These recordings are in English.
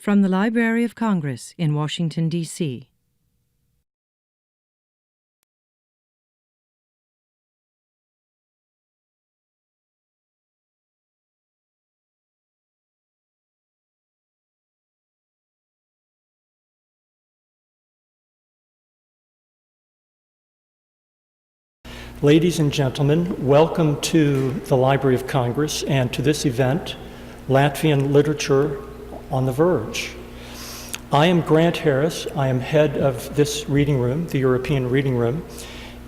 From the Library of Congress in Washington, D.C. Ladies and gentlemen, welcome to the Library of Congress and to this event, Latvian Literature on the Verge. I am Grant Harris. I am head of this reading room, the European Reading Room,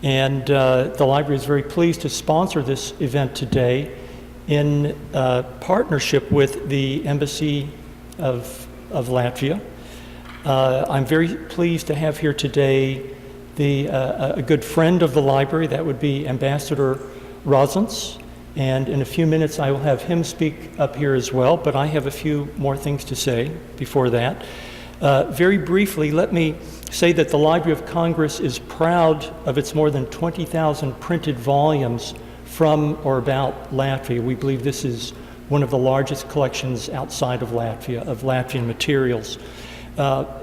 and the library is very pleased to sponsor this event today in partnership with the Embassy of Latvia. I'm very pleased to have here today a good friend of the library, that would be Ambassador Razins, and in a few minutes I will have him speak up here as well, but I have a few more things to say before that. Very briefly, let me say that the Library of Congress is proud of its more than 20,000 printed volumes from or about Latvia. We believe this is one of the largest collections outside of Latvia of Latvian materials.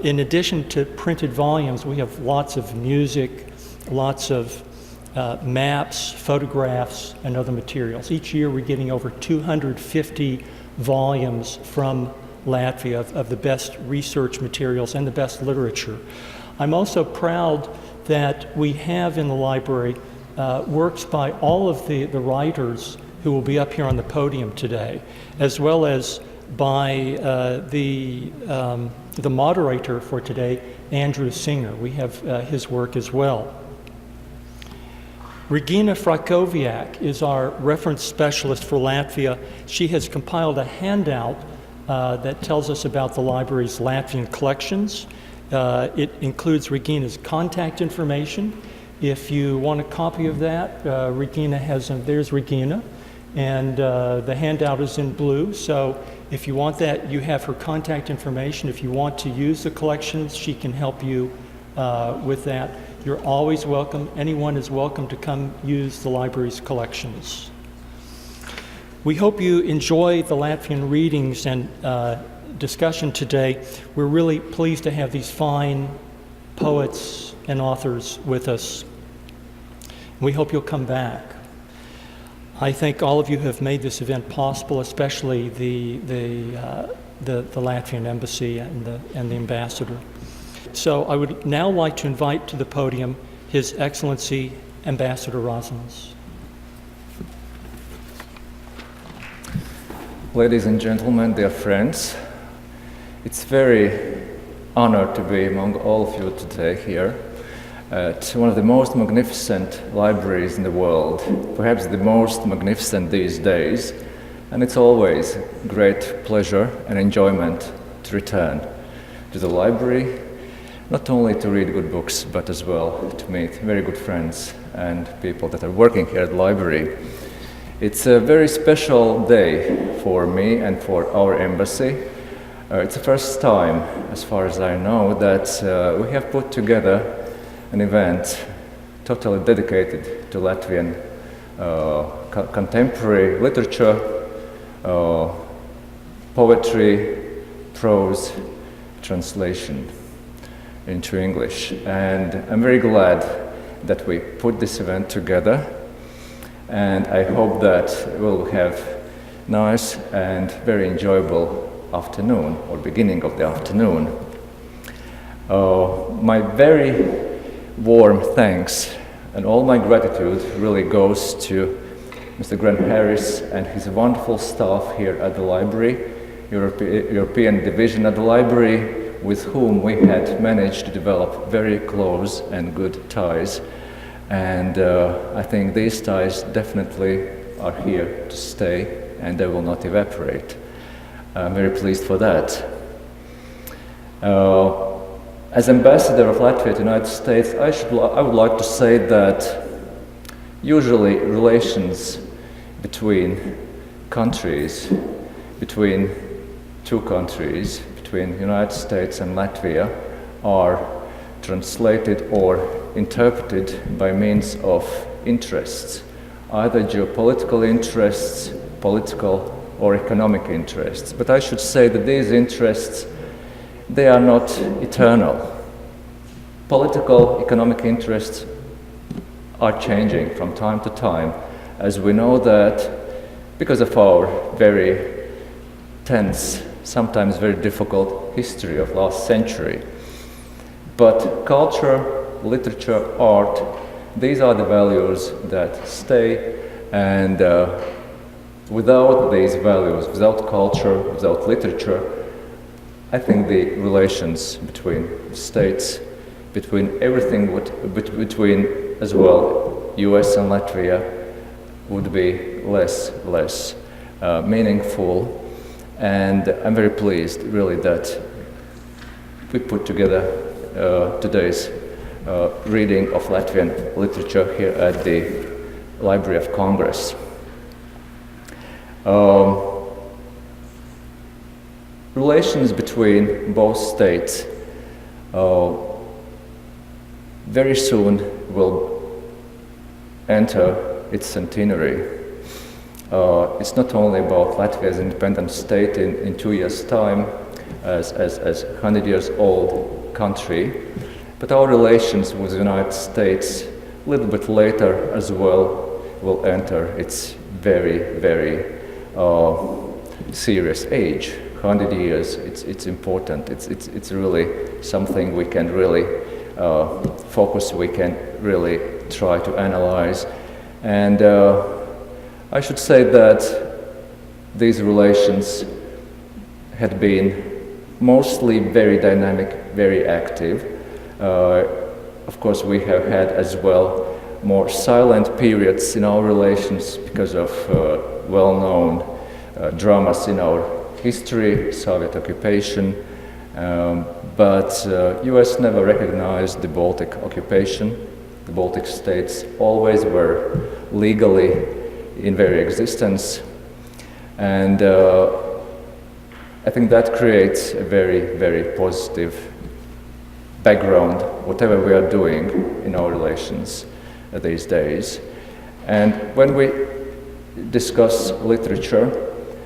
In addition to printed volumes, we have lots of music, lots of maps, photographs, and other materials. Each year we're getting over 250 volumes from Latvia of the best research materials and the best literature. I'm also proud that we have in the library works by all of the writers who will be up here on the podium today, as well as by the moderator for today, Andrew Singer. We have his work as well. Regina Frakowiak is our reference specialist for Latvia. She has compiled a handout that tells us about the library's Latvian collections. It includes Regina's contact information. If you want a copy of that, Regina has there's Regina, and the handout is in blue. So if you want that, you have her contact information. If you want to use the collections, she can help you with that. You're always welcome. Anyone is welcome to come use the library's collections. We hope you enjoy the Latvian readings and discussion today. We're really pleased to have these fine poets and authors with us. We hope you'll come back. I think all of you have made this event possible, especially the Latvian embassy and the ambassador. So I would now like to invite to the podium His Excellency Ambassador Razins. Ladies and gentlemen, dear friends, it's very honored to be among all of you today here at one of the most magnificent libraries in the world, perhaps the most magnificent these days, and it's always great pleasure and enjoyment to return to the library, not only to read good books, but as well to meet very good friends and people that are working here at the library. It's a very special day for me and for our embassy. It's the first time, as far as I know, that we have put together an event totally dedicated to Latvian contemporary literature, poetry, prose, translation into English. And I'm very glad that we put this event together, and I hope that we'll have nice and very enjoyable afternoon or beginning of the afternoon. My very warm thanks and all my gratitude really goes to Mr. Grant Harris and his wonderful staff here at the library, European division at the library, with whom we had managed to develop very close and good ties. And I think these ties definitely are here to stay and they will not evaporate. I'm very pleased for that. As Ambassador of Latvia to the United States, I would like to say that usually relations between countries, between two countries, between the United States and Latvia, are translated or interpreted by means of interests, either geopolitical interests, political or economic interests. But I should say that these interests they are not eternal. Political, economic interests are changing from time to time, as we know that because of our very tense, sometimes very difficult history of last century. But culture, literature, art, these are the values that stay, and without these values, without culture, without literature, I think the relations between states, between everything, between as well US and Latvia would be less meaningful. And I'm very pleased, really, that we put together today's reading of Latvian literature here at the Library of Congress. Relations between both states very soon will enter its centenary. It's not only about Latvia as an independent state in 2 years' time, as 100 years old country, but our relations with the United States a little bit later as well will enter its very serious age. 100 years, it's important. It's really something we can really focus, we can really try to analyze. And I should say that these relations had been mostly very dynamic, very active. Of course, we have had as well more silent periods in our relations because of well-known dramas in our history, Soviet occupation, but US never recognized the Baltic occupation. The Baltic states always were legally in very existence, and I think that creates a very positive background, whatever we are doing in our relations these days. And when we discuss literature,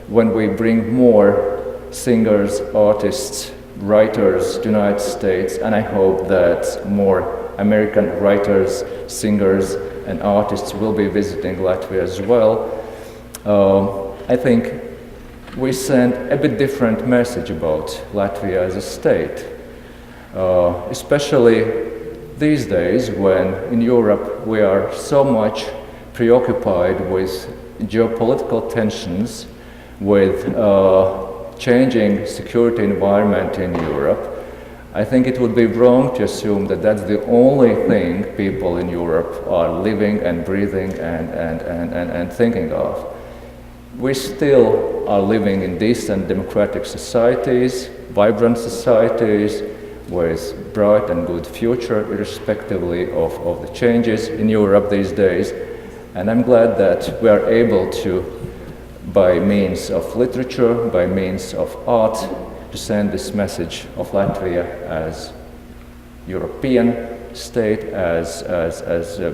when we bring more singers, artists, writers to the United States, and I hope that more American writers, singers, and artists will be visiting Latvia as well, I think we send a bit different message about Latvia as a state, especially these days when in Europe we are so much preoccupied with geopolitical tensions, with changing security environment in Europe. I think it would be wrong to assume that that's the only thing people in Europe are living and breathing and thinking of. We still are living in decent democratic societies, vibrant societies, with bright and good future, irrespectively of the changes in Europe these days. And I'm glad that we are able to, by means of literature, by means of art, to send this message of Latvia as European state, as a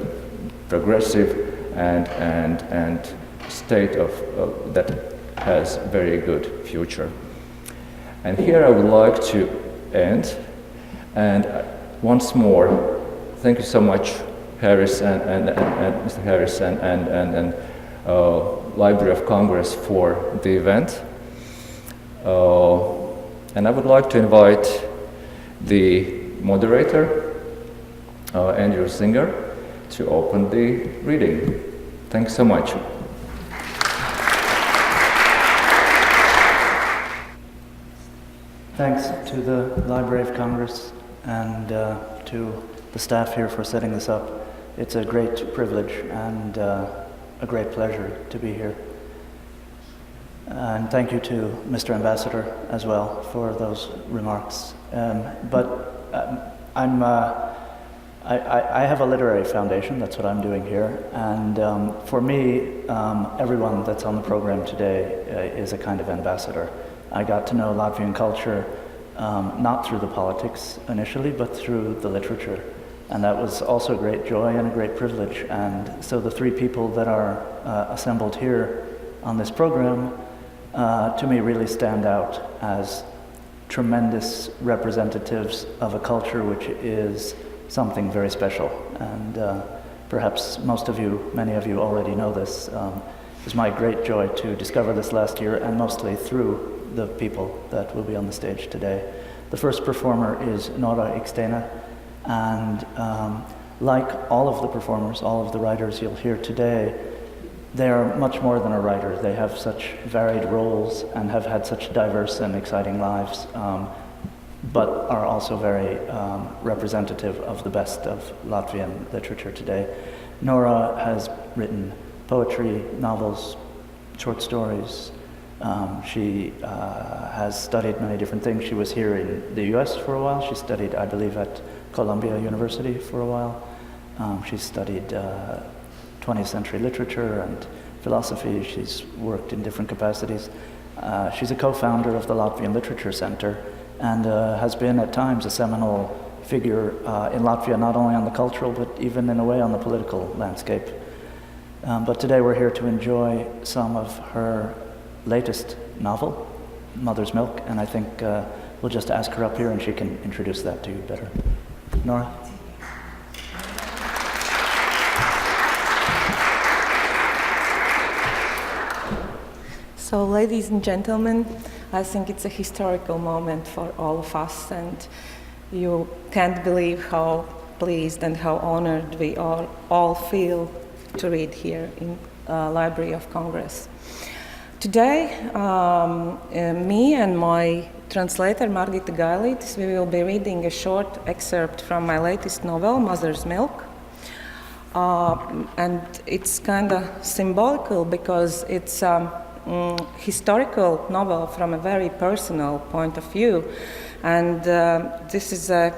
progressive and state that has very good future. And here I would like to end. And once more, thank you so much, Harris and Mr. Harris and Library of Congress for the event. And I would like to invite the moderator, Andrew Singer, to open the reading. Thanks so much. Thanks to the Library of Congress and to the staff here for setting this up. It's a great privilege and a great pleasure to be here. And thank you to Mr. Ambassador as well for those remarks. I have a literary foundation, that's what I'm doing here. And for me, everyone that's on the program today is a kind of ambassador. I got to know Latvian culture not through the politics initially, but through the literature. And that was also a great joy and a great privilege. And so the three people that are assembled here on this program, to me, really stand out as tremendous representatives of a culture which is something very special. And perhaps many of you already know this. It was my great joy to discover this last year, and mostly through the people that will be on the stage today. The first performer is Nora Ikstena, and like all of the performers, all of the writers you'll hear today, they are much more than a writer. They have such varied roles and have had such diverse and exciting lives, but are also very representative of the best of Latvian literature today. Nora has written poetry, novels, short stories. She has studied many different things. She was here in the US for a while. She studied, I believe, at Columbia University for a while. She studied 20th century literature and philosophy. She's worked in different capacities. She's a co-founder of the Latvian Literature Center and has been at times a seminal figure in Latvia, not only on the cultural, but even in a way on the political landscape. But today we're here to enjoy some of her latest novel, Mother's Milk, and I think we'll just ask her up here and she can introduce that to you better. Nora? So, ladies and gentlemen, I think it's a historical moment for all of us, and you can't believe how pleased and how honored we all feel to read here in Library of Congress. Today, me and my translator, Margita Gailitis, we will be reading a short excerpt from my latest novel, Mother's Milk. And it's kind of symbolical because it's historical novel from a very personal point of view, and this is a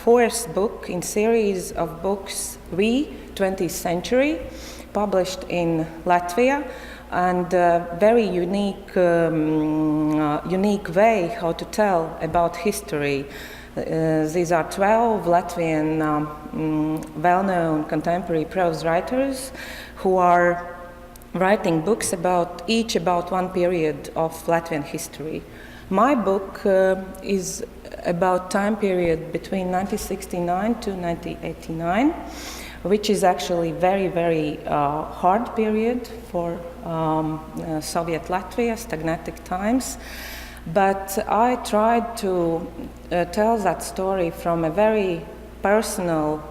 fourth book in series of books, 20th Century, published in Latvia, and a very unique way how to tell about history. These are 12 Latvian well-known contemporary prose writers who are writing books about one period of Latvian history. My book is about time period between 1969 to 1989, which is actually very, very hard period for Soviet Latvia, stagnatic times. But I tried to tell that story from a very personal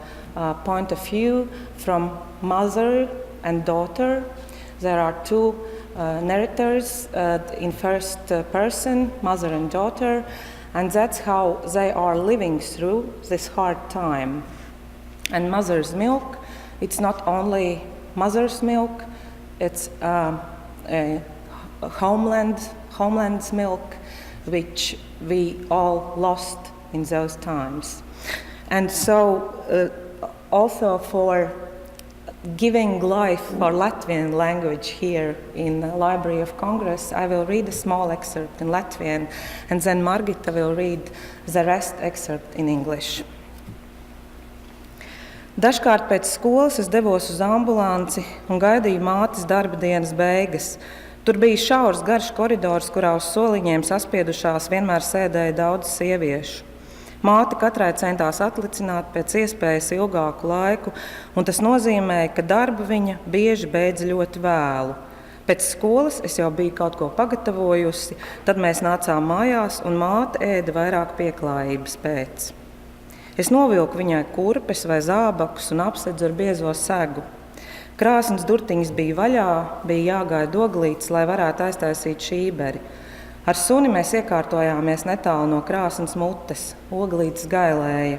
point of view, from mother and daughter. There are two narrators in first person, mother and daughter, and that's how they are living through this hard time. And Mother's Milk, it's not only mother's milk, it's a homeland's milk, which we all lost in those times. And so also for giving life for Latvian language here in the Library of Congress, I will read a small excerpt in Latvian, and then Margita will read the rest excerpt in English. Dažkārt pēc skolas es devos uz ambulanci un gaidīju mātes darba dienas beigas. Tur bija šaurs garš koridors, kurā uz soliņiem saspiedušās vienmēr sēdēja daudz sieviešu. Māte katrai centās atlicināt pēc iespējas ilgāku laiku, un tas nozīmēja, ka darbu viņa bieži beidza ļoti vēlu. Pēc skolas es jau biju kaut ko pagatavojusi, tad mēs nācām mājās, un māte ēda vairāk pieklājības pēc. Es novilku viņai kurpes vai zābakus un apsedzu ar biezo segu. Krāsnes durtiņas bija vaļā, bija jāgaida oglītes, lai varētu aiztaisīt šīberi. Ar suni mēs iekārtojāmies netālu no krāsnes mutes, oglītes gailēja.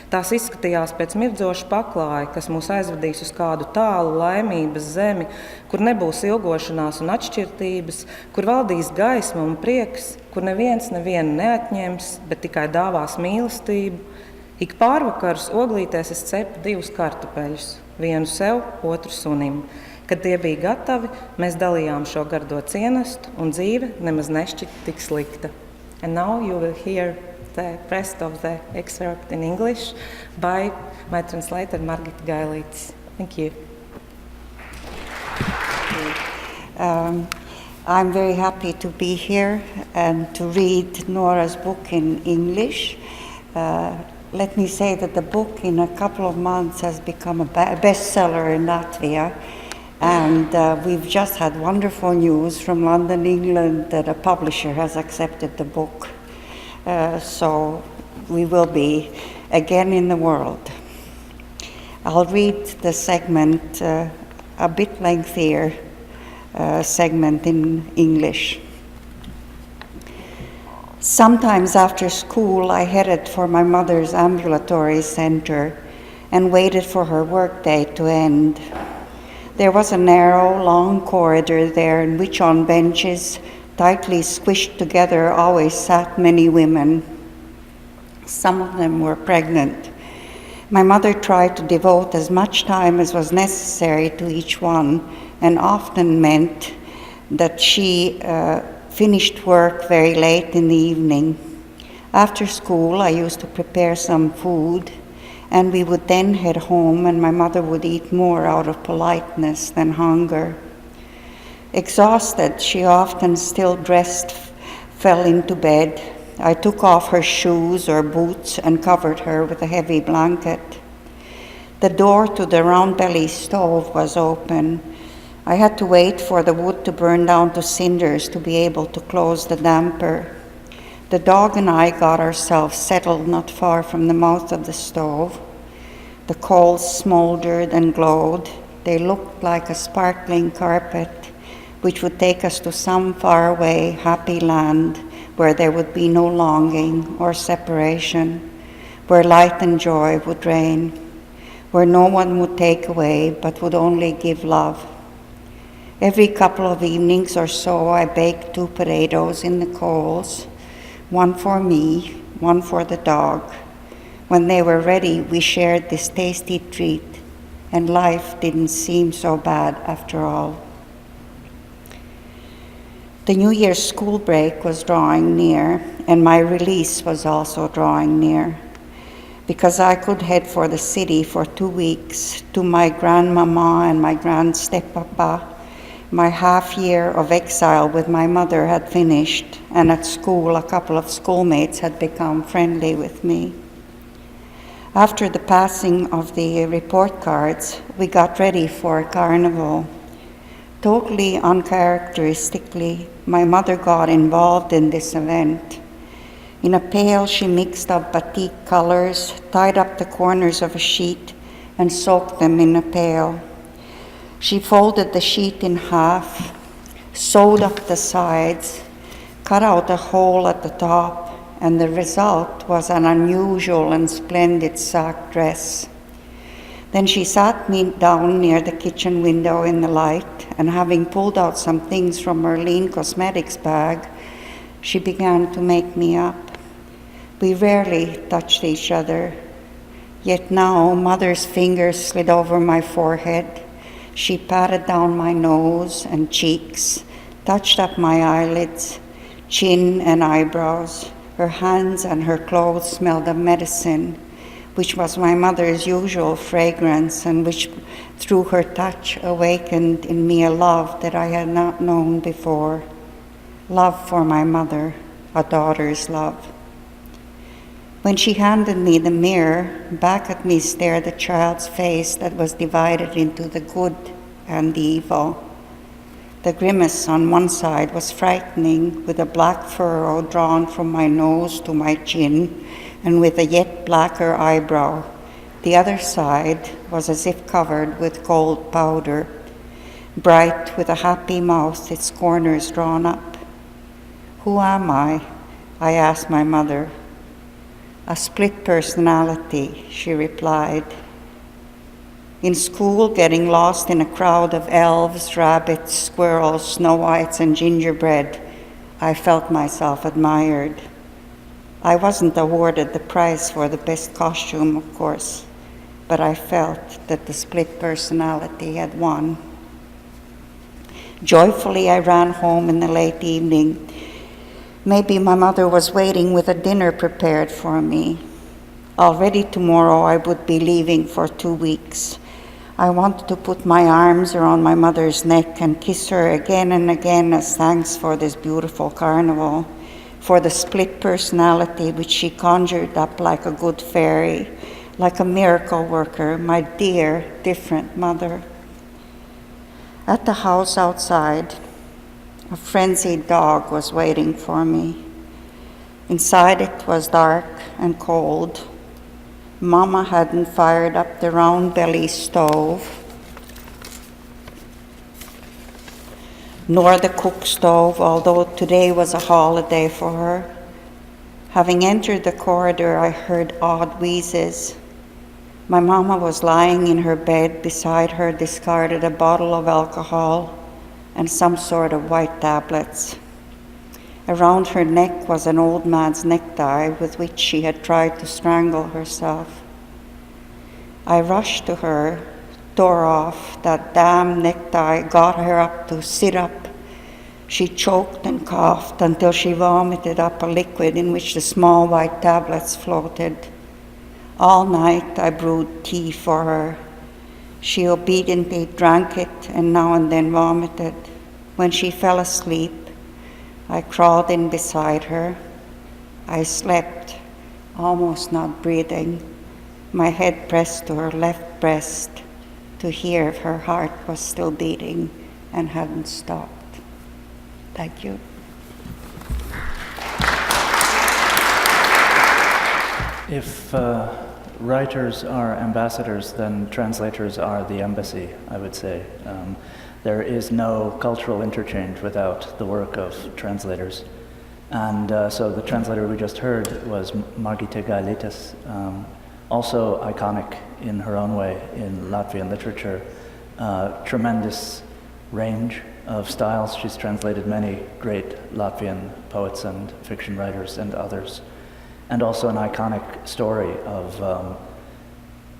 Tās izskatījās pēc mirdzoša paklāja, kas mūs aizvedīs uz kādu tālu laimības zemi, kur nebūs ilgošanās un atšķirtības, kur valdīs gaisma un prieks, kur neviens nevienu neatņems, bet tikai dāvās mīlestību. Ik pārvakarus oglītēs es cepu 2 kartupeļus, vienu sev, otru sunim. Kad tie bija gatavi, mēs dalījām šo gardo cienestu, un dzīve nemaz nešķita tik slikta. And now you will hear the rest of the excerpt in English by my translator Margita Gailitis. Thank you. I'm very happy to be here and to read Nora's book in English. Let me say that the book in a couple of months has become a bestseller in Latvia. And we've just had wonderful news from London, England, that a publisher has accepted the book. So we will be again in the world. I'll read the segment, a bit lengthier segment in English. Sometimes after school, I headed for my mother's ambulatory center and waited for her workday to end. There was a narrow, long corridor there in which on benches, tightly squished together, always sat many women. Some of them were pregnant. My mother tried to devote as much time as was necessary to each one, and often meant that she finished work very late in the evening. After school, I used to prepare some food, and we would then head home, and my mother would eat more out of politeness than hunger. Exhausted, she often, still dressed, fell into bed. I took off her shoes or boots and covered her with a heavy blanket. The door to the round-belly stove was open. I had to wait for the wood to burn down to cinders to be able to close the damper. The dog and I got ourselves settled not far from the mouth of the stove. The coals smoldered and glowed. They looked like a sparkling carpet, which would take us to some faraway, happy land where there would be no longing or separation, where light and joy would reign, where no one would take away but would only give love. Every couple of evenings or so, I baked 2 potatoes in the coals, one for me, one for the dog. When they were ready, we shared this tasty treat, and life didn't seem so bad after all. The New Year's school break was drawing near, and my release was also drawing near, because I could head for the city for 2 weeks to my grandmama and my grand-steppapa. My half year of exile with my mother had finished, and at school a couple of schoolmates had become friendly with me. After the passing of the report cards, we got ready for a carnival. Totally uncharacteristically, my mother got involved in this event. In a pail, she mixed up batik colors, tied up the corners of a sheet, and soaked them in a pail. She folded the sheet in half, sewed up the sides, cut out a hole at the top, and the result was an unusual and splendid sack dress. Then she sat me down near the kitchen window in the light, and having pulled out some things from her lean cosmetics bag, she began to make me up. We rarely touched each other, yet now Mother's fingers slid over my forehead. She patted down my nose and cheeks, touched up my eyelids, chin and eyebrows. Her hands and her clothes smelled of medicine, which was my mother's usual fragrance, and which, through her touch, awakened in me a love that I had not known before. Love for my mother, a daughter's love. When she handed me the mirror, back at me stared a child's face that was divided into the good and the evil. The grimace on one side was frightening, with a black furrow drawn from my nose to my chin, and with a yet blacker eyebrow. The other side was as if covered with gold powder, bright with a happy mouth, its corners drawn up. "Who am I?" I asked my mother. "A split personality," she replied. In school, getting lost in a crowd of elves, rabbits, squirrels, Snow Whites, and gingerbread, I felt myself admired. I wasn't awarded the prize for the best costume, of course, but I felt that the split personality had won. Joyfully, I ran home in the late evening. Maybe my mother was waiting with a dinner prepared for me. Already tomorrow I would be leaving for 2 weeks. I wanted to put my arms around my mother's neck and kiss her again and again as thanks for this beautiful carnival, for the split personality which she conjured up like a good fairy, like a miracle worker, my dear, different mother. At the house outside, a frenzied dog was waiting for me. Inside it was dark and cold. Mama hadn't fired up the round belly stove, nor the cook stove, although today was a holiday for her. Having entered the corridor, I heard odd wheezes. My mama was lying in her bed. Beside her discarded a bottle of alcohol and some sort of white tablets. Around her neck was an old man's necktie with which she had tried to strangle herself. I rushed to her, tore off that damn necktie, got her up to sit up. She choked and coughed until she vomited up a liquid in which the small white tablets floated. All night I brewed tea for her. She obediently drank it and now and then vomited. When she fell asleep, I crawled in beside her. I slept, almost not breathing, my head pressed to her left breast to hear if her heart was still beating and hadn't stopped. Thank you. If writers are ambassadors, then translators are the embassy, I would say. There is no cultural interchange without the work of translators. And so the translator we just heard was Margita Gailitis, also iconic in her own way in Latvian literature. Tremendous range of styles. She's translated many great Latvian poets and fiction writers and others. And also an iconic story of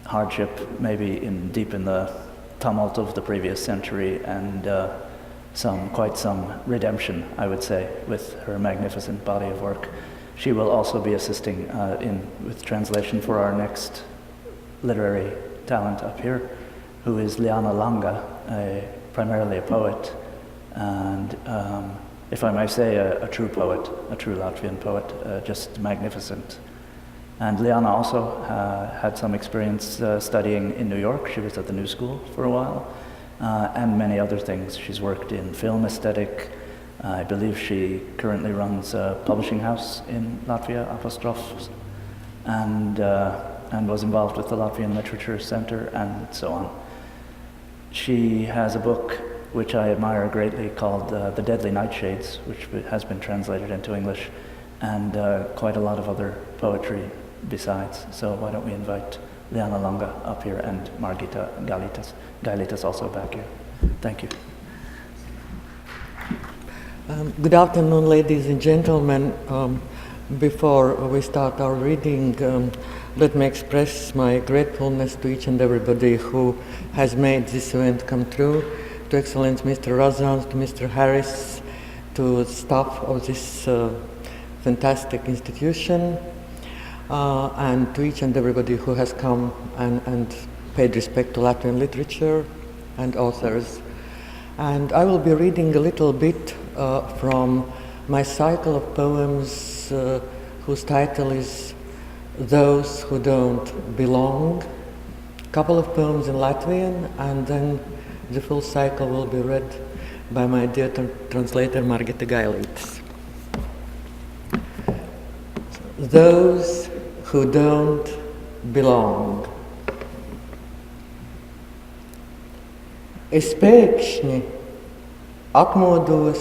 hardship, maybe deep in the tumult of the previous century, and quite some redemption, I would say, with her magnificent body of work. She will also be assisting with translation for our next literary talent up here, who is Liana Langa, primarily a poet, and if I may say, a true poet, a true Latvian poet, just magnificent. And Liana also had some experience studying in New York. She was at the New School for a while, and many other things. She's worked in film aesthetic. I believe she currently runs a publishing house in Latvia, Apostrophes, and was involved with the Latvian Literature Center and so on. She has a book which I admire greatly called The Deadly Nightshades, which has been translated into English, and quite a lot of other poetry besides. So why don't we invite Liana Langa up here and Margita Gailitis also back here. Thank you. Good afternoon, ladies and gentlemen. Before we start our reading, let me express my gratefulness to each and everybody who has made this event come true, to Excellence Mr. Razans, to Mr. Harris, to the staff of this fantastic institution, and to each and everybody who has come and paid respect to Latvian literature and authors. And I will be reading a little bit from my cycle of poems whose title is Those Who Don't Belong. A couple of poems in Latvian, and then the full cycle will be read by my dear translator Margita Gailitis. Those who don't belong. Es pēkšņi atmodos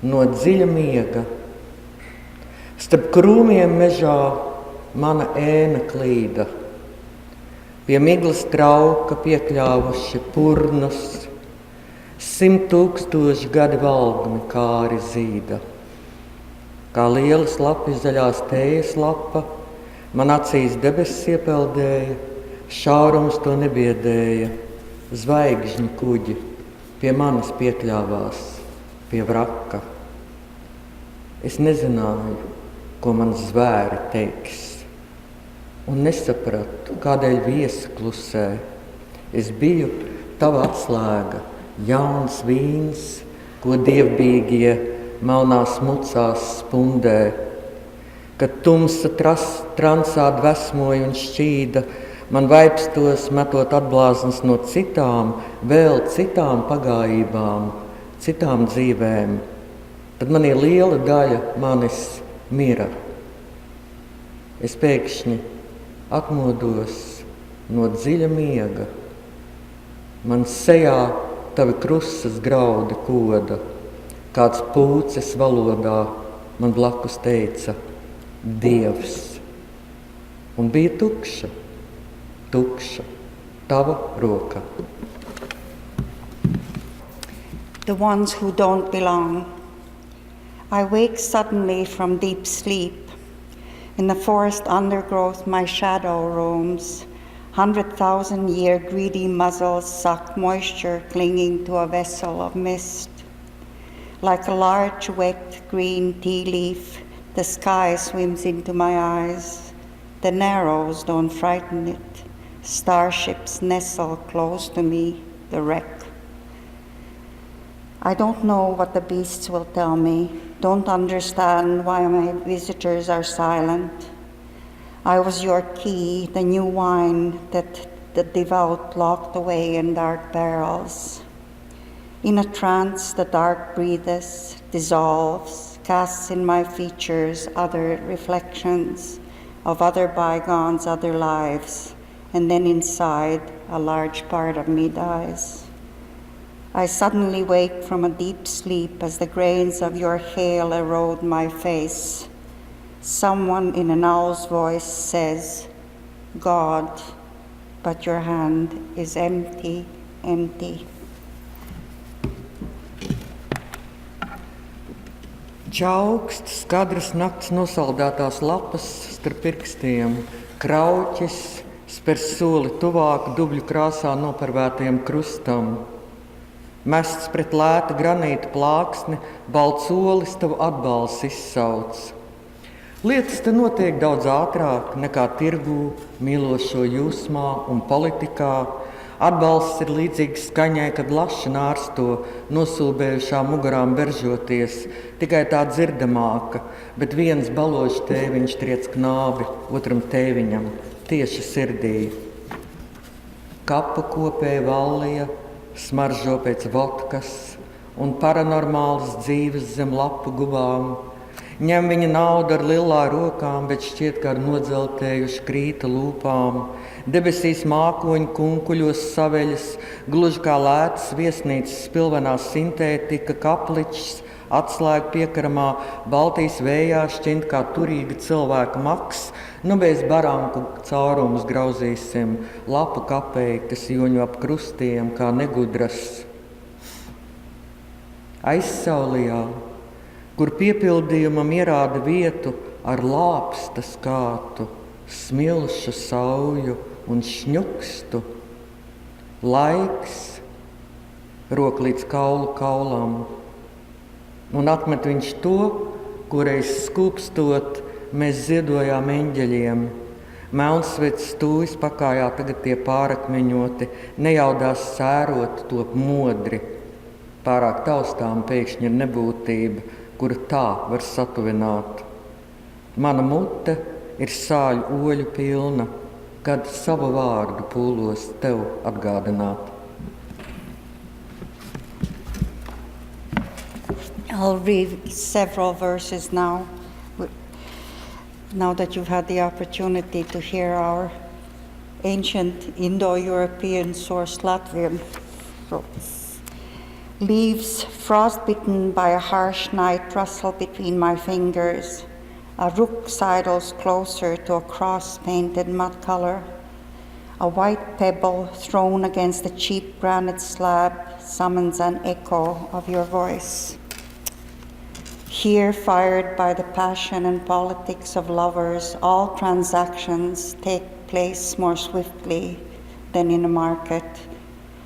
no dziļa miega. Starp krūmiem mežā mana ēna klīda. Pie miglas trauka piekļāvuši purnus, 100 000 gadi valgumi kāri zīda. Kā lielas lapas zaļās tējas lapa, man acīs debesis iepeldēja, šaurums to nebiedēja. Zvaigžņu kuģi pie manis piekļāvās, pie vraka. Es nezināju, ko man zvēri teiks, un nesapratu, kādēļ viesi klusē. Es biju tava atslēga, jauns vīns, ko dievbijīgie melnās mucās spundē. Kad tumsa transā dvesmoja un šķīda, man vaipstos metot atblāznas no citām, vēl citām pagājībām, citām dzīvēm. Tad manī liela daļa manis mira. Es pēkšņi atmodos no dziļa miega. Man sejā tavi krusas graudi koda. Kāds pūces valodā man blakus teica Dievs. Un bija tukša, tava roka. The ones who don't belong. I wake suddenly from deep sleep. In the forest undergrowth my shadow roams. 100,000-year greedy muzzles suck moisture clinging to a vessel of mist. Like a large wet green tea leaf, the sky swims into my eyes. The narrows don't frighten it. Starships nestle close to me, the wreck. I don't know what the beasts will tell me, don't understand why my visitors are silent. I was your key, the new wine that the devout locked away in dark barrels. In a trance, the dark breathes, dissolves, casts in my features other reflections of other bygones, other lives, and then inside, a large part of me dies. I suddenly wake from a deep sleep as the grains of your hail erode my face. Someone in an owl's voice says, God, but your hand is empty, empty. Čaukst, skadras nakts nosaldētās lapas starp pirkstiem, krauķis spēr soli tuvāk dubļu krāsā noparvētajam krustam. Mests pret lēta granīta plāksni, balts olis tavu atbalsts izsauc. Lietas te notiek daudz ātrāk nekā tirgū, mīlošo jūsmā un politikā. Atbalsts ir līdzīgs skaņai, kad laši nārsto nosūbējušā mugurām beržoties, tikai tā dzirdamāka, bet viens balošs tēviņš triec knābi otram tēviņam tieši sirdī. Kapa kopēja vallija, smaržo pēc vodkas un paranormālas dzīves zem lapu gubām. Ņem viņa naudu ar lilā rokām, bet šķiet, kā ar nodzeltējuši krīta lūpām. Debesīs mākoņu kunkuļos saveļas, gluži kā lētas viesnīcas spilvenā sintētika, kapličs, atslēga piekaramā, Baltijas vējā šķint kā turīga cilvēka maks, nu bez baranku caurumus grauzīsim, lapu kapeikas joņu ap krustiem kā negudras. Aizsaulijā, kur piepildījumam ierāda vietu ar lāpsta skātu, smilšu sauju un šņukstu. Laiks rok līdz kaulu kaulam, un atmet viņš to, kureiz skūpstot mēs ziedojām eņģeļiem. Melnsvets stūjas pakājā tagad tie pārakmeņoti, nejaudās sērot top modri. Pārāk taustām pēkšņi ir nebūtība, kura tā var satuvināt. Mana mute ir sāļu oļu pilna, kad savu vārdu pūlos tev atgādināt. I'll read several verses now that you've had the opportunity to hear our ancient Indo-European sourced Latvian. Leaves frostbitten by a harsh night rustle between my fingers. A rook sidles closer to a cross-painted mud color. A white pebble thrown against a cheap granite slab summons an echo of your voice. Here, fired by the passion and politics of lovers, all transactions take place more swiftly than in a market.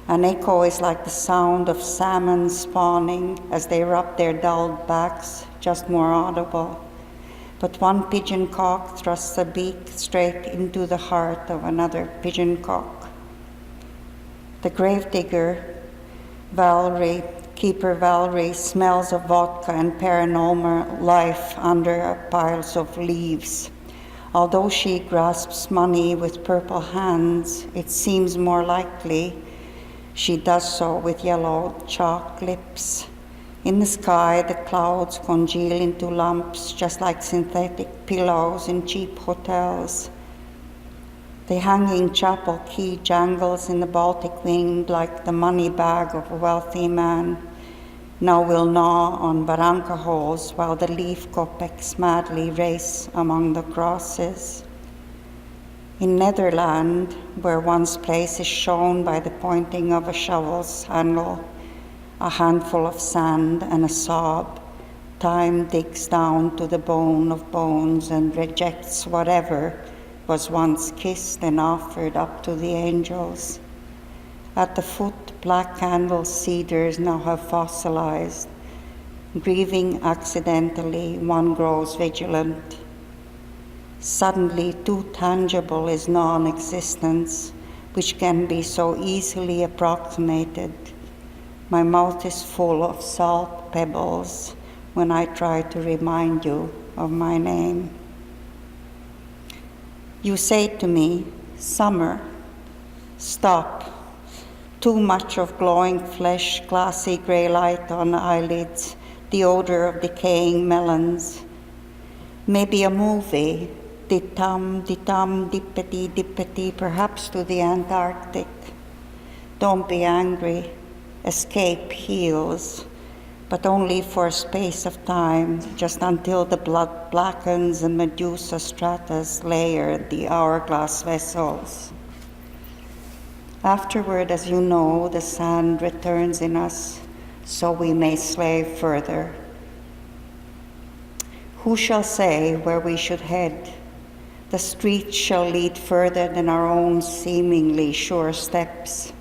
An echo is like the sound of salmon spawning as they rub their dulled backs, just more audible. But one pigeon cock thrusts a beak straight into the heart of another pigeon cock. The gravedigger, Keeper Valerie, smells of vodka and paranormal life under piles of leaves. Although she grasps money with purple hands, it seems more likely she does so with yellow chalk lips. In the sky, the clouds congeal into lumps, just like synthetic pillows in cheap hotels. The hanging chapel key jangles in the Baltic wind like the money bag of a wealthy man. Now will gnaw on barranca holes while the leaf kopecks madly race among the grasses. In Netherland, where one's place is shown by the pointing of a shovel's handle, a handful of sand and a sob, time digs down to the bone of bones and rejects whatever was once kissed and offered up to the angels. At the foot, black candle cedars now have fossilized. Grieving accidentally, one grows vigilant. Suddenly, too tangible is non-existence, which can be so easily approximated. My mouth is full of salt pebbles when I try to remind you of my name. You say to me, summer, stop. Too much of glowing flesh, glassy gray light on eyelids, the odor of decaying melons. Maybe a movie, dippity, dippity, perhaps to the Antarctic. Don't be angry. Escape heals, but only for a space of time, just until the blood blackens and Medusa stratas layer the hourglass vessels. Afterward, as you know, the sand returns in us, so we may slave further. Who shall say where we should head? The streets shall lead further than our own seemingly sure steps.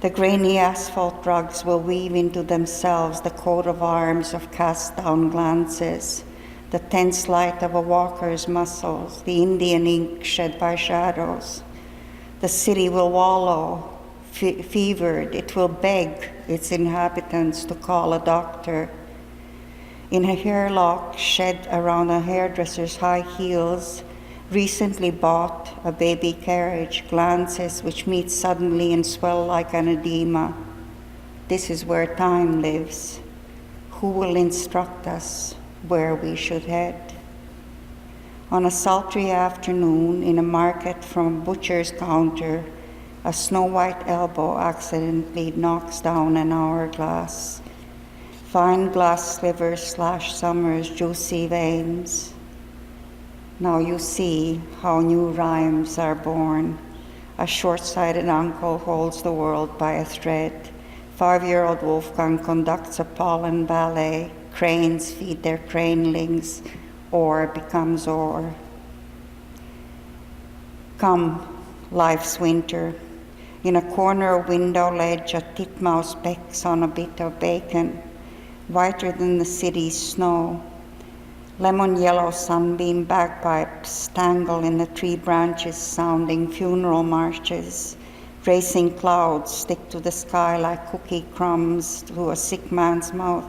The grainy asphalt rugs will weave into themselves the coat of arms of cast-down glances, the tense light of a walker's muscles, the Indian ink shed by shadows. The city will wallow, fevered. It will beg its inhabitants to call a doctor. In a hairlock shed around a hairdresser's high heels, recently bought a baby carriage, glances which meet suddenly and swell like an edema. This is where time lives. Who will instruct us where we should head? On a sultry afternoon in a market from a butcher's counter, a snow-white elbow accidentally knocks down an hourglass. Fine glass slivers slash summer's juicy veins. Now you see how new rhymes are born. A short-sighted uncle holds the world by a thread. 5-year-old Wolfgang conducts a pollen ballet. Cranes feed their cranelings. Ore becomes ore. Come, life's winter. In a corner window ledge, a titmouse pecks on a bit of bacon, whiter than the city's snow. Lemon yellow sunbeam bagpipes tangle in the tree branches, sounding funeral marches. Racing clouds stick to the sky like cookie crumbs to a sick man's mouth.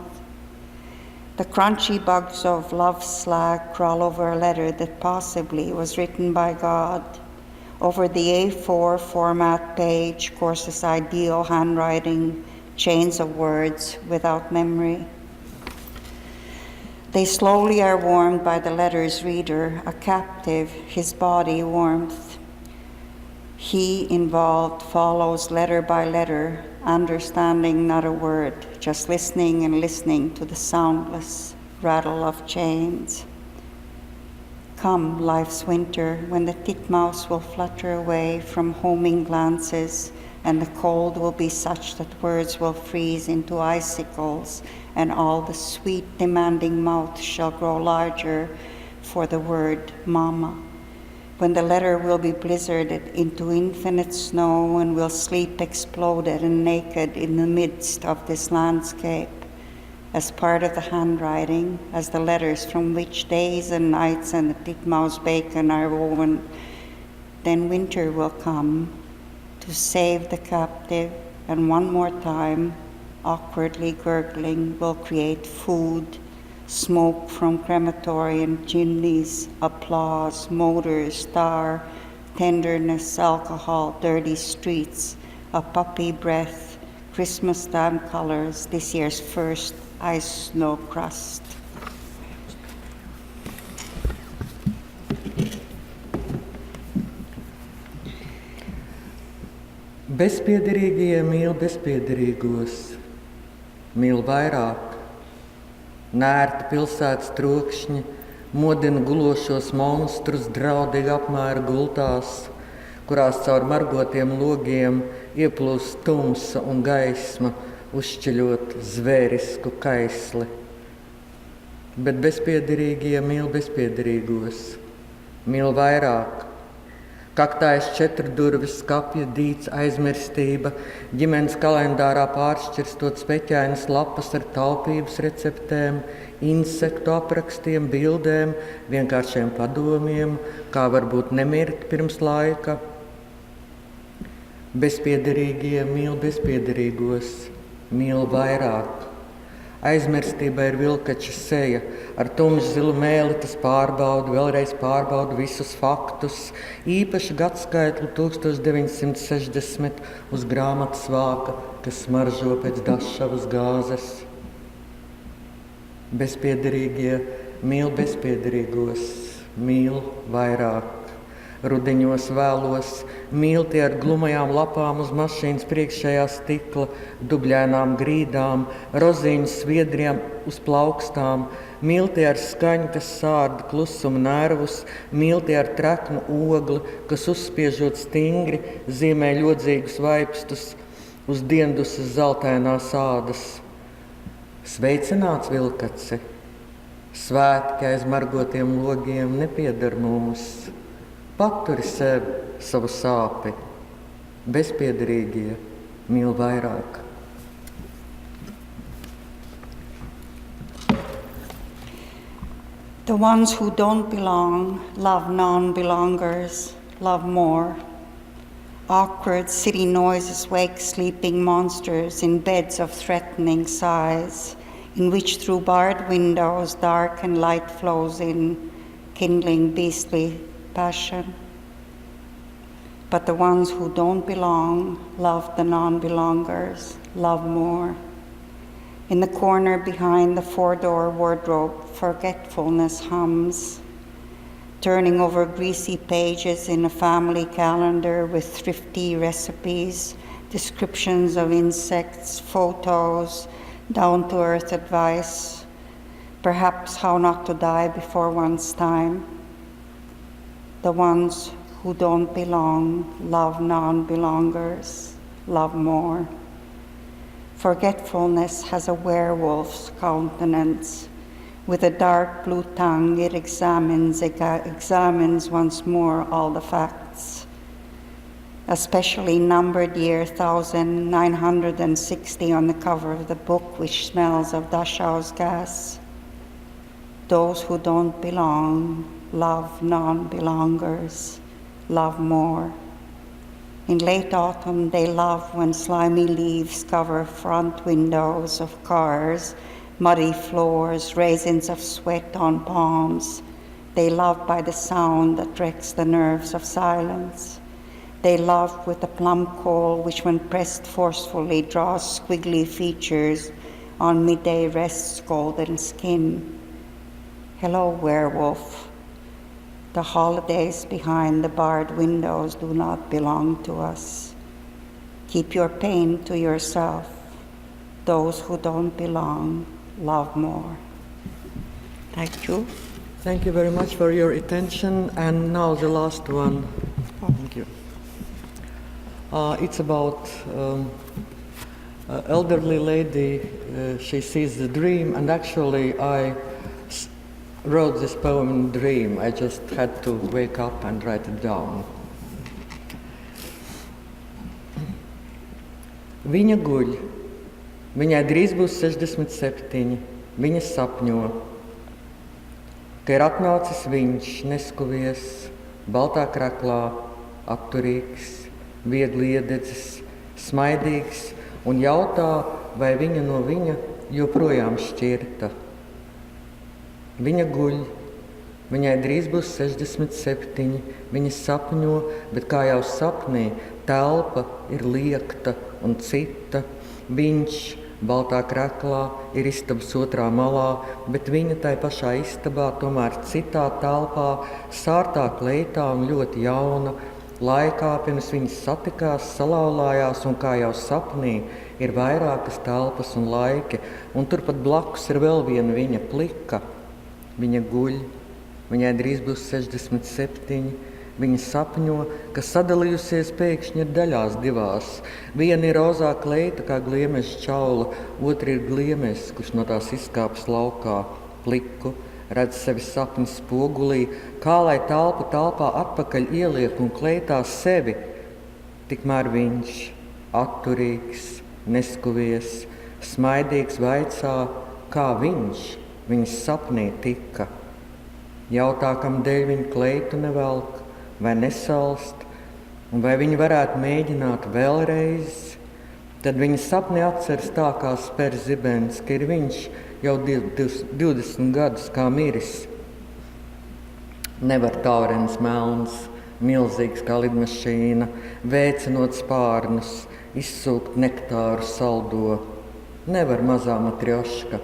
The crunchy bugs of love slag crawl over a letter that possibly was written by God. Over the A4 format page courses ideal handwriting, chains of words without memory. They slowly are warmed by the letter's reader, a captive, his body warmth. He, involved, follows letter by letter, understanding not a word, just listening and listening to the soundless rattle of chains. Come, life's winter, when the titmouse will flutter away from homing glances, and the cold will be such that words will freeze into icicles, and all the sweet, demanding mouth shall grow larger for the word mama. When the letter will be blizzarded into infinite snow and will sleep exploded and naked in the midst of this landscape, as part of the handwriting, as the letters from which days and nights and the titmouse bacon are woven, then winter will come to to save the captive, and one more time, awkwardly gurgling, will create food, smoke from crematorium chimneys, applause, motors, star, tenderness, alcohol, dirty streets, a puppy breath, Christmas time colors, this year's first ice snow crust. Bezpiederīgie mīl bezpiederīgos, mīl vairāk. Nērti pilsētas trokšņi modina gulošos monstrus draudīgi apmēra gultās, kurās caur margotiem logiem ieplūst tumsa un gaisma, uzšķiļot zvērisku kaisli. Bet bezpiederīgie mīl bezpiederīgos, mīl vairāk. Kaktājas 4 durvis, skapja, dīts, aizmirstība, ģimenes kalendārā pāršķirstot speķainas lapas ar taupības receptēm, insektu aprakstiem, bildēm, vienkāršiem padomiem, kā varbūt nemirt pirms laika. Bezpiederīgie mīl bezpiederīgos, mīl vairāk. Aizmirstība ir vilkača seja, ar tumšzilu mēli tas pārbauda, vēlreiz pārbauda visus faktus, īpaši gadskaitlu 1960 uz grāmatas vāka, kas smaržo pēc dašavas gāzes. Bezpiederīgie mīl bezpiederīgos, mīl vairāk. Rudiņos vēlos, mīl tie ar glumajām lapām uz mašīnas priekšējā stikla, dubļainām grīdām, rozīņu sviedriem uz plaukstām, mīl tie ar skaņu, kas sārda klusuma nervus, mīl tie ar treknu ogli, kas uzspiežot stingri, zīmē ļodzīgus vaipstus uz diendusas zeltainās ādas. Sveicināts, vilkaci! Svētki aiz margotiem logiem nepiedar mums. Paturi sev savu sāpi, bezpiederīgie mīl vairāk. The ones who don't belong love non-belongers, love more. Awkward city noises wake sleeping monsters in beds of threatening size, in which through barred windows dark and light flows in, kindling beastly passion. But the ones who don't belong love the non-belongers, love more. In the corner behind the 4-door wardrobe, forgetfulness hums, turning over greasy pages in a family calendar with thrifty recipes, descriptions of insects, photos, down-to-earth advice, perhaps how not to die before one's time. The ones who don't belong love non-belongers, love more. Forgetfulness has a werewolf's countenance. With a dark blue tongue, it examines once more all the facts, especially numbered year 1960 on the cover of the book, which smells of Dachau's gas. Those who don't belong love non-belongers, love more. In late autumn, they love when slimy leaves cover front windows of cars, muddy floors, raisins of sweat on palms. They love by the sound that wrecks the nerves of silence. They love with the plum coal, which when pressed forcefully draws squiggly features on midday rest's golden skin. Hello, werewolf. The holidays behind the barred windows do not belong to us. Keep your pain to yourself. Those who don't belong love more. Thank you. Thank you very much for your attention. And now the last one. Thank you. It's about an elderly lady. She sees the dream, and actually I wrote this poem in a dream. I just had to wake up and write it down. Viņa guļ. Viņai drīz būs 67. Viņa sapņo, ka ir atnācis viņš, neskuvies, baltā kraklā, apturīgs, viegli iededzis, smaidīgs, un jautā, vai viņa no viņa joprojām šķirta. Viņa guļ, viņai drīz būs 67, viņa sapņo, bet kā jau sapnī, telpa ir liekta un cita, viņš baltā kreklā ir istabas otrā malā, bet viņa tai pašā istabā tomēr citā telpā, sārtā kleitā un ļoti jauna, laikā pirms viņas satikās, salauzās un kā jau sapnī ir vairākas telpas un laiki, un turpat blakus ir vēl viena viņa plika. Viņa guļ, viņai drīz būs 67, viņa sapņo, ka sadalījusies pēkšņi ir daļās divās. Viena ir rozā kleita kā gliemeža čaula, otra ir gliemežs, kurš no tās izkāpis laukā, pliku, redz sevi sapņu spogulī, kā lai telpu telpā atpakaļ ieliek un kleitā sevi. Tikmēr viņš, atturīgs, neskuvies, smaidīgs vaicā, kā viņš viņas sapnī tika. Jautā, kam dēļ viņa kleitu nevelk, vai nesalst, un vai viņi varētu mēģināt vēlreiz. Tad viņa sapnī atceras tā, kā spēr zibens, ka ir viņš jau 20 gadus kā miris. Nevar taurens melns, milzīgs kā lidmašīna, vēcinot spārnus, izsūkt nektāru saldo. Nevar mazā matrjoška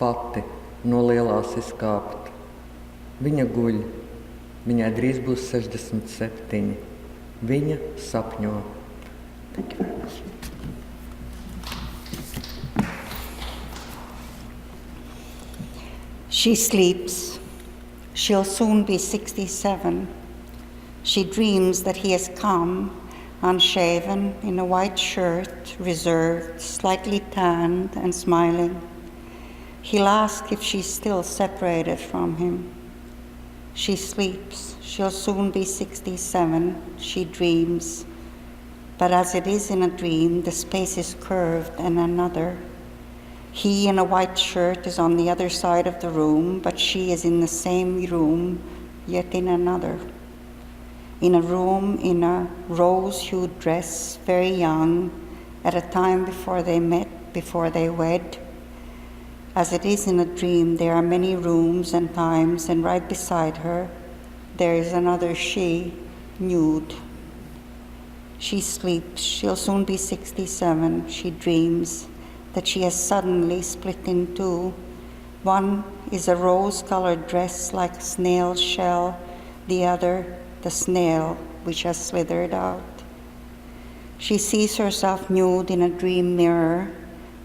pati no lielās izkāpt. Viņa guļ, viņai drīz būs 67. Viņa sapņo. She sleeps. She'll soon be 67. She dreams that he has come, unshaven, in a white shirt, reserved, slightly tanned and smiling. He'll ask if she's still separated from him. She sleeps. She'll soon be 67. She dreams. But as it is in a dream, the space is curved and another. He in a white shirt is on the other side of the room, but she is in the same room, yet in another. In a room, in a rose-hued dress, very young, at a time before they met, before they wed. As it is in a dream, there are many rooms and times, and right beside her, there is another she, nude. She sleeps. She'll soon be 67. She dreams that she has suddenly split in two. One is a rose-colored dress like a snail shell, the other, the snail which has slithered out. She sees herself nude in a dream mirror,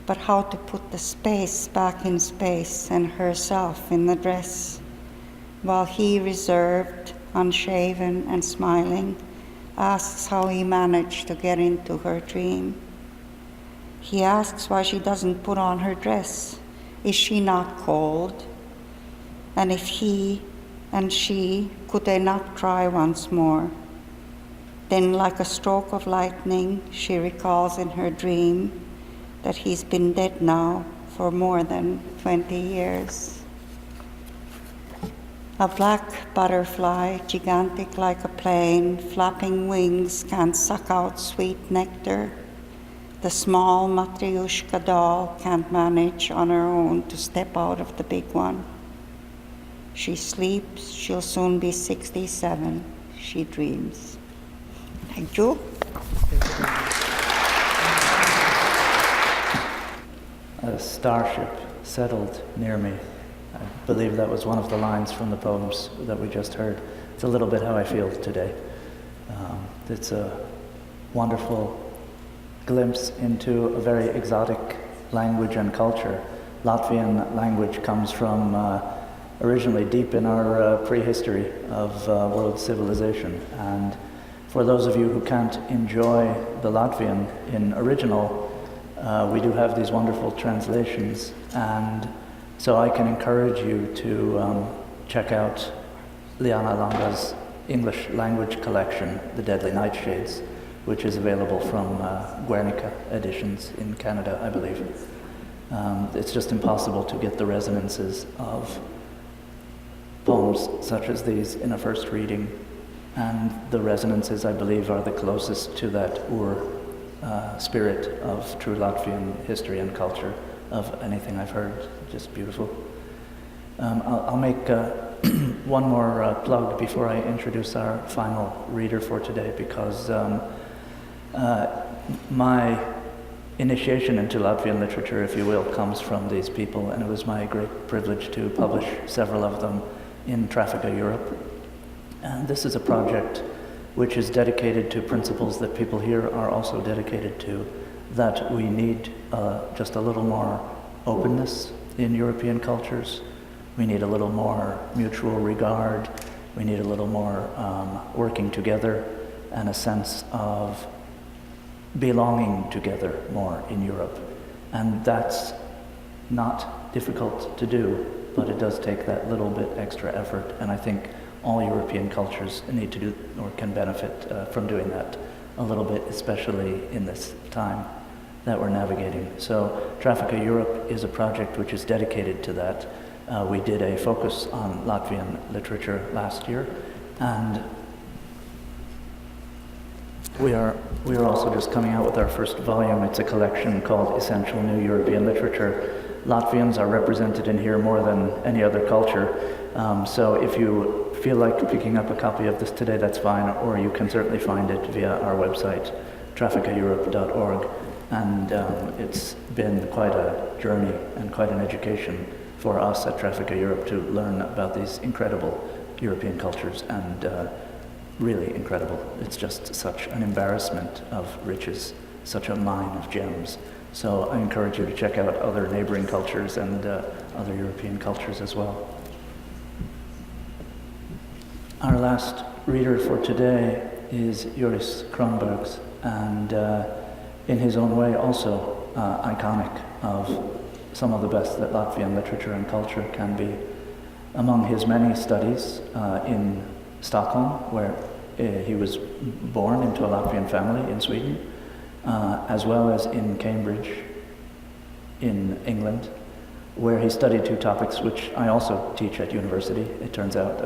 but how to put the space back in space and herself in the dress, while he, reserved, unshaven and smiling, asks how he managed to get into her dream. He asks why she doesn't put on her dress. Is she not cold? And if he and she, could they not try once more? Then, like a stroke of lightning, she recalls in her dream that he's been dead now for more than 20 years. A black butterfly, gigantic like a plane, flapping wings, can suck out sweet nectar. The small Matryoshka doll can't manage on her own to step out of the big one. She sleeps. She'll soon be 67. She dreams. Thank you. A starship settled near me. I believe that was one of the lines from the poems that we just heard. It's a little bit how I feel today. It's a wonderful glimpse into a very exotic language and culture. Latvian language comes from originally deep in our prehistory of world civilization. And for those of you who can't enjoy the Latvian in original, we do have these wonderful translations, and so I can encourage you to check out Liana Langa's English language collection, The Deadly Nightshades, which is available from Guernica Editions in Canada, I believe. It's just impossible to get the resonances of poems such as these in a first reading And the resonances, I believe, are the closest to that spirit of true Latvian history and culture of anything I've heard. Just beautiful. I'll make one more plug before I introduce our final reader for today, because my initiation into Latvian literature, if you will, comes from these people, and it was my great privilege to publish several of them in Traffica Europe. And this is a project which is dedicated to principles that people here are also dedicated to, that we need just a little more openness in European cultures. We need a little more mutual regard. We need a little more working together and a sense of belonging together more in Europe. And that's not difficult to do, but it does take that little bit extra effort, and I think all European cultures need to do or can benefit from doing that a little bit, especially in this time that we're navigating. So Traffica Europe is a project which is dedicated to that. We did a focus on Latvian literature last year, and we are also just coming out with our first volume. It's a collection called Essential New European Literature. Latvians are represented in here more than any other culture. So if you feel like picking up a copy of this today, that's fine, or you can certainly find it via our website, trafficaeurope.org. And it's been quite a journey and quite an education for us at Traffica Europe to learn about these incredible European cultures, and really incredible. It's just such an embarrassment of riches, such a mine of gems. So I encourage you to check out other neighboring cultures and other European cultures as well. Our last reader for today is Juris Kronbergs, and in his own way also iconic of some of the best that Latvian literature and culture can be. Among his many studies in Stockholm, where he was born into a Latvian family in Sweden, as well as in Cambridge in England, where he studied two topics which I also teach at university. It turns out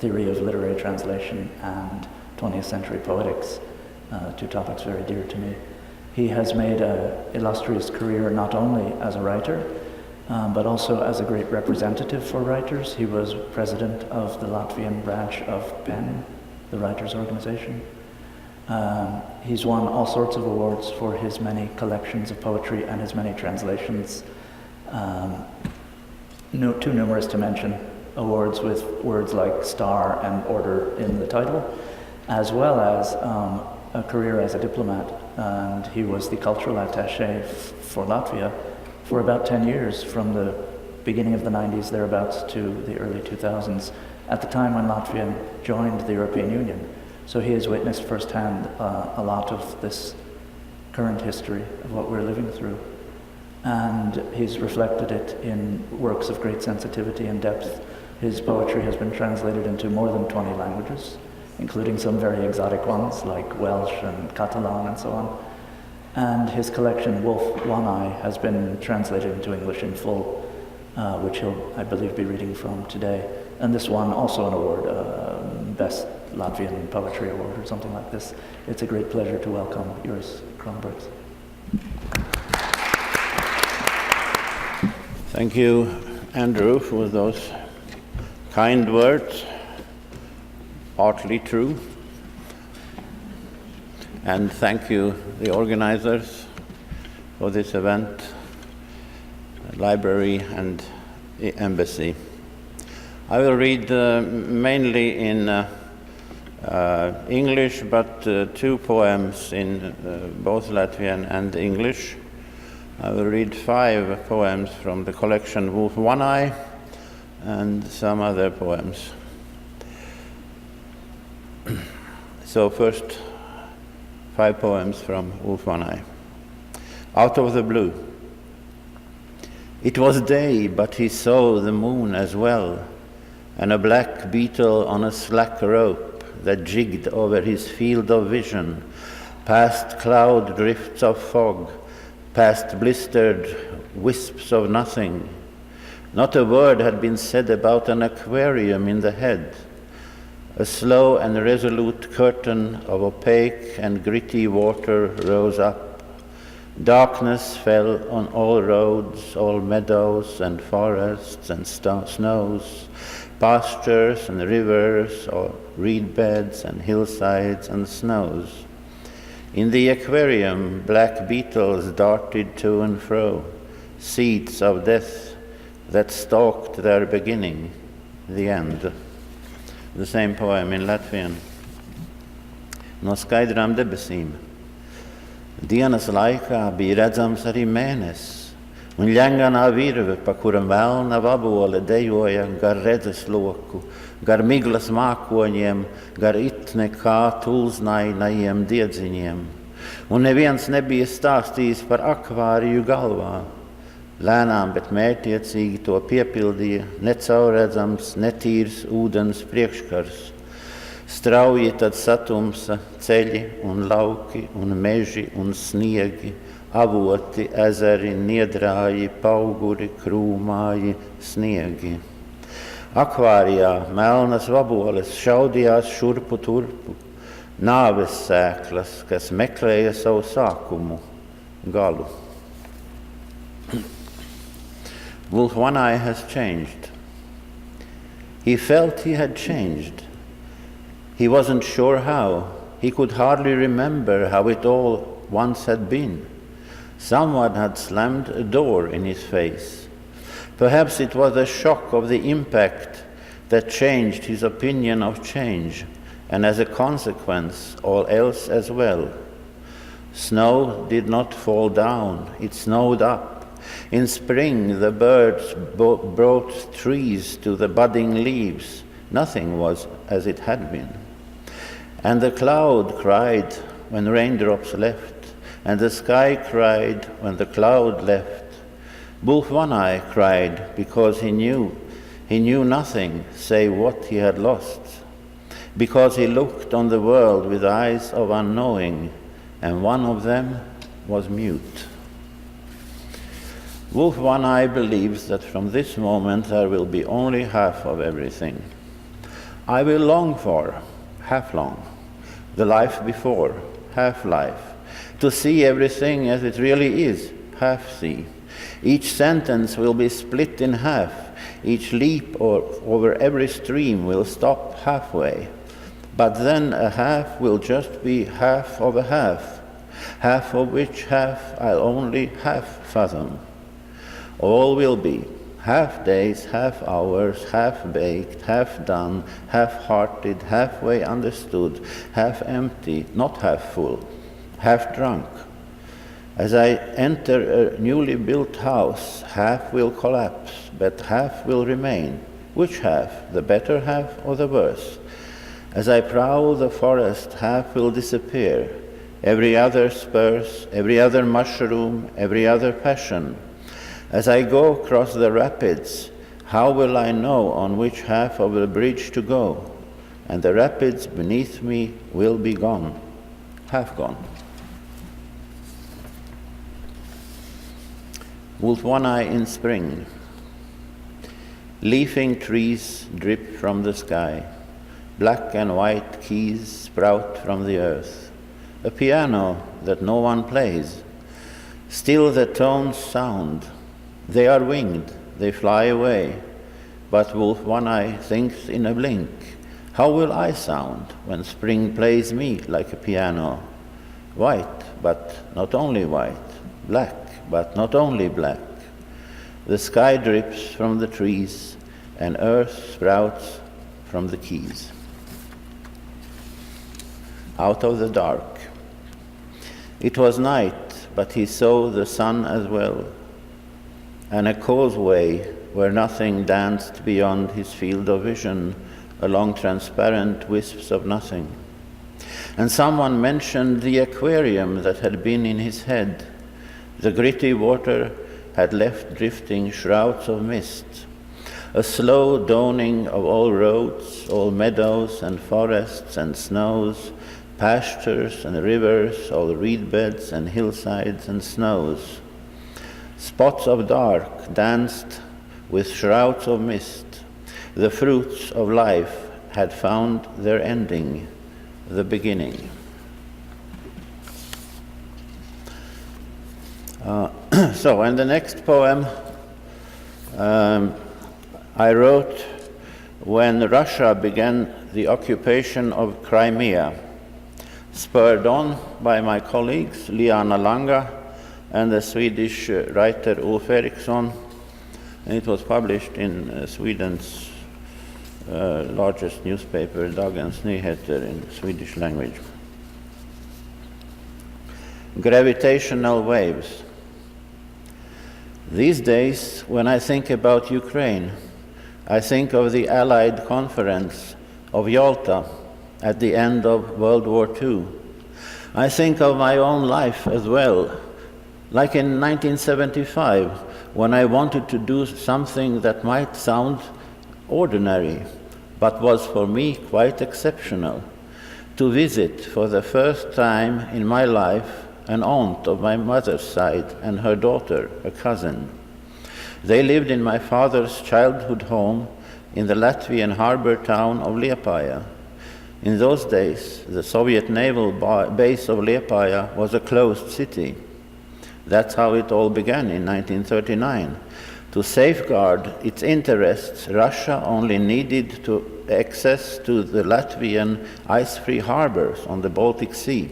theory of literary translation and 20th century poetics, two topics very dear to me. He has made an illustrious career not only as a writer, but also as a great representative for writers. He was president of the Latvian branch of PEN, the writers' organization. He's won all sorts of awards for his many collections of poetry and his many translations. Too numerous to mention. Awards with words like star and order in the title, as well as a career as a diplomat. And he was the cultural attaché for Latvia for about 10 years, from the beginning of the 90s thereabouts to the early 2000s, at the time when Latvia joined the European Union. So he has witnessed firsthand a lot of this current history of what we're living through. And he's reflected it in works of great sensitivity and depth. His poetry has been translated into more than 20 languages, including some very exotic ones like Welsh and Catalan and so on. And his collection, Wolf One Eye, has been translated into English in full, which he'll, I believe, be reading from today. And this won also an award, Best Latvian Poetry Award or something like this. It's a great pleasure to welcome Juris Kronbergs. Thank you, Andrew, for those kind words, partly true. And thank you, the organizers, for this event, library and the embassy. I will read mainly in English, but two poems in both Latvian and English. I will read 5 poems from the collection Wolf One Eye and some other poems. So first, 5 poems from Wolf One Eye. Out of the blue. It was day, but he saw the moon as well, and a black beetle on a slack rope that jigged over his field of vision, past cloud drifts of fog, past blistered wisps of nothing. Not a word had been said about an aquarium in the head. A slow and resolute curtain of opaque and gritty water rose up. Darkness fell on all roads, all meadows and forests and snows, pastures and rivers, or reed beds and hillsides and snows. In the aquarium, black beetles darted to and fro, seeds of death that stalked their beginning, the end. The same poem in Latvian. No skaidrām debesīm. Dienas laikā bija redzams arī mēnesis, un ļenganā virve, pa kura melna vabole dejoja gar redzes loku, gar miglas mākoņiem, gar itne kā tulznainajiem diedziņiem. Un neviens nebija stāstījis par akvāriju galvā. Lēnām, bet mērķiecīgi to piepildīja necaurredzams, netīrs ūdens priekškars. Strauji tad satumsa ceļi un lauki un meži un sniegi, avoti, ezeri, niedrāji, pauguri, krūmāji, sniegi. Akvārijā melnas vaboles šaudījās šurpu turpu, nāves sēklas, kas meklēja savu sākumu, galu. Wolf One Eye has changed. He felt he had changed. He wasn't sure how. He could hardly remember how it all once had been. Someone had slammed a door in his face. Perhaps it was a shock of the impact that changed his opinion of change, and as a consequence, all else as well. Snow did not fall down, it snowed up. In spring, the birds brought trees to the budding leaves. Nothing was as it had been. And the cloud cried when raindrops left, and the sky cried when the cloud left. Wolf One Eye cried because he knew nothing save what he had lost, because he looked on the world with eyes of unknowing, and one of them was mute. Wolf One Eye believes that from this moment there will be only half of everything. I will long for, half long, the life before, half life, to see everything as it really is, half see. Each sentence will be split in half, each leap over every stream will stop halfway, but then a half will just be half of a half of which half I'll only half fathom. All will be half days, half hours, half baked, half done, half-hearted, halfway understood, half empty, not half full, half drunk. As I enter a newly built house, half will collapse, but half will remain. Which half, the better half or the worse? As I prowl the forest, half will disappear. Every other spurs, every other mushroom, every other passion. As I go across the rapids, how will I know on which half of the bridge to go? And the rapids beneath me will be gone, half gone. Wolf One Eye in spring. Leafing trees drip from the sky. Black and white keys sprout from the earth. A piano that no one plays. Still the tones sound. They are winged, they fly away. But Wolf One Eye thinks in a blink, how will I sound when spring plays me like a piano? White, but not only white. Black, but not only black. The sky drips from the trees, and earth sprouts from the keys. Out of the dark. It was night, but he saw the sun as well, and a causeway where nothing danced beyond his field of vision, along transparent wisps of nothing. And someone mentioned the aquarium that had been in his head. The gritty water had left drifting shrouds of mist, a slow dawning of all roads, all meadows and forests and snows, pastures and rivers, all reed beds and hillsides and snows. Spots of dark danced with shrouds of mist. The fruits of life had found their ending, the beginning. So, in the next poem, I wrote when Russia began the occupation of Crimea, spurred on by my colleagues Liana Langa and the Swedish writer Ulf Eriksson, and it was published in Sweden's largest newspaper, Dagens Nyheter, in the Swedish language. Gravitational waves. These days, when I think about Ukraine, I think of the Allied Conference of Yalta at the end of World War II. I think of my own life as well, like in 1975, when I wanted to do something that might sound ordinary, but was for me quite exceptional, to visit for the first time in my life an aunt of my mother's side and her daughter, a cousin. They lived in my father's childhood home in the Latvian harbor town of Liepāja. In those days, the Soviet naval base of Liepāja was a closed city. That's how it all began in 1939. To safeguard its interests, Russia only needed access to the Latvian ice-free harbors on the Baltic Sea.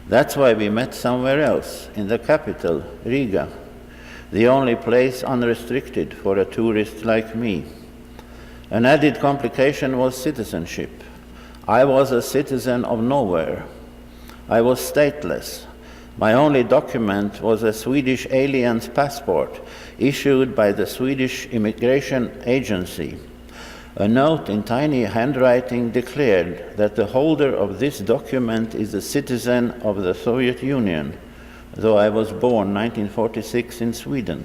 That's why we met somewhere else, in the capital, Riga, the only place unrestricted for a tourist like me. An added complication was citizenship. I was a citizen of nowhere. I was stateless. My only document was a Swedish alien's passport issued by the Swedish Immigration Agency. A note in tiny handwriting declared that the holder of this document is a citizen of the Soviet Union, though I was born 1946 in Sweden.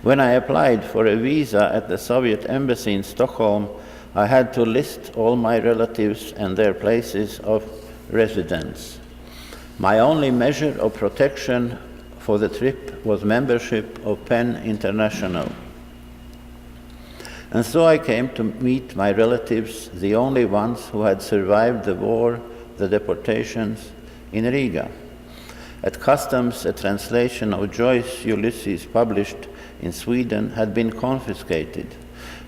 When I applied for a visa at the Soviet embassy in Stockholm, I had to list all my relatives and their places of residence. My only measure of protection for the trip was membership of PEN International. And so I came to meet my relatives, the only ones who had survived the war, the deportations, in Riga. At customs, a translation of Joyce's Ulysses, published in Sweden, had been confiscated.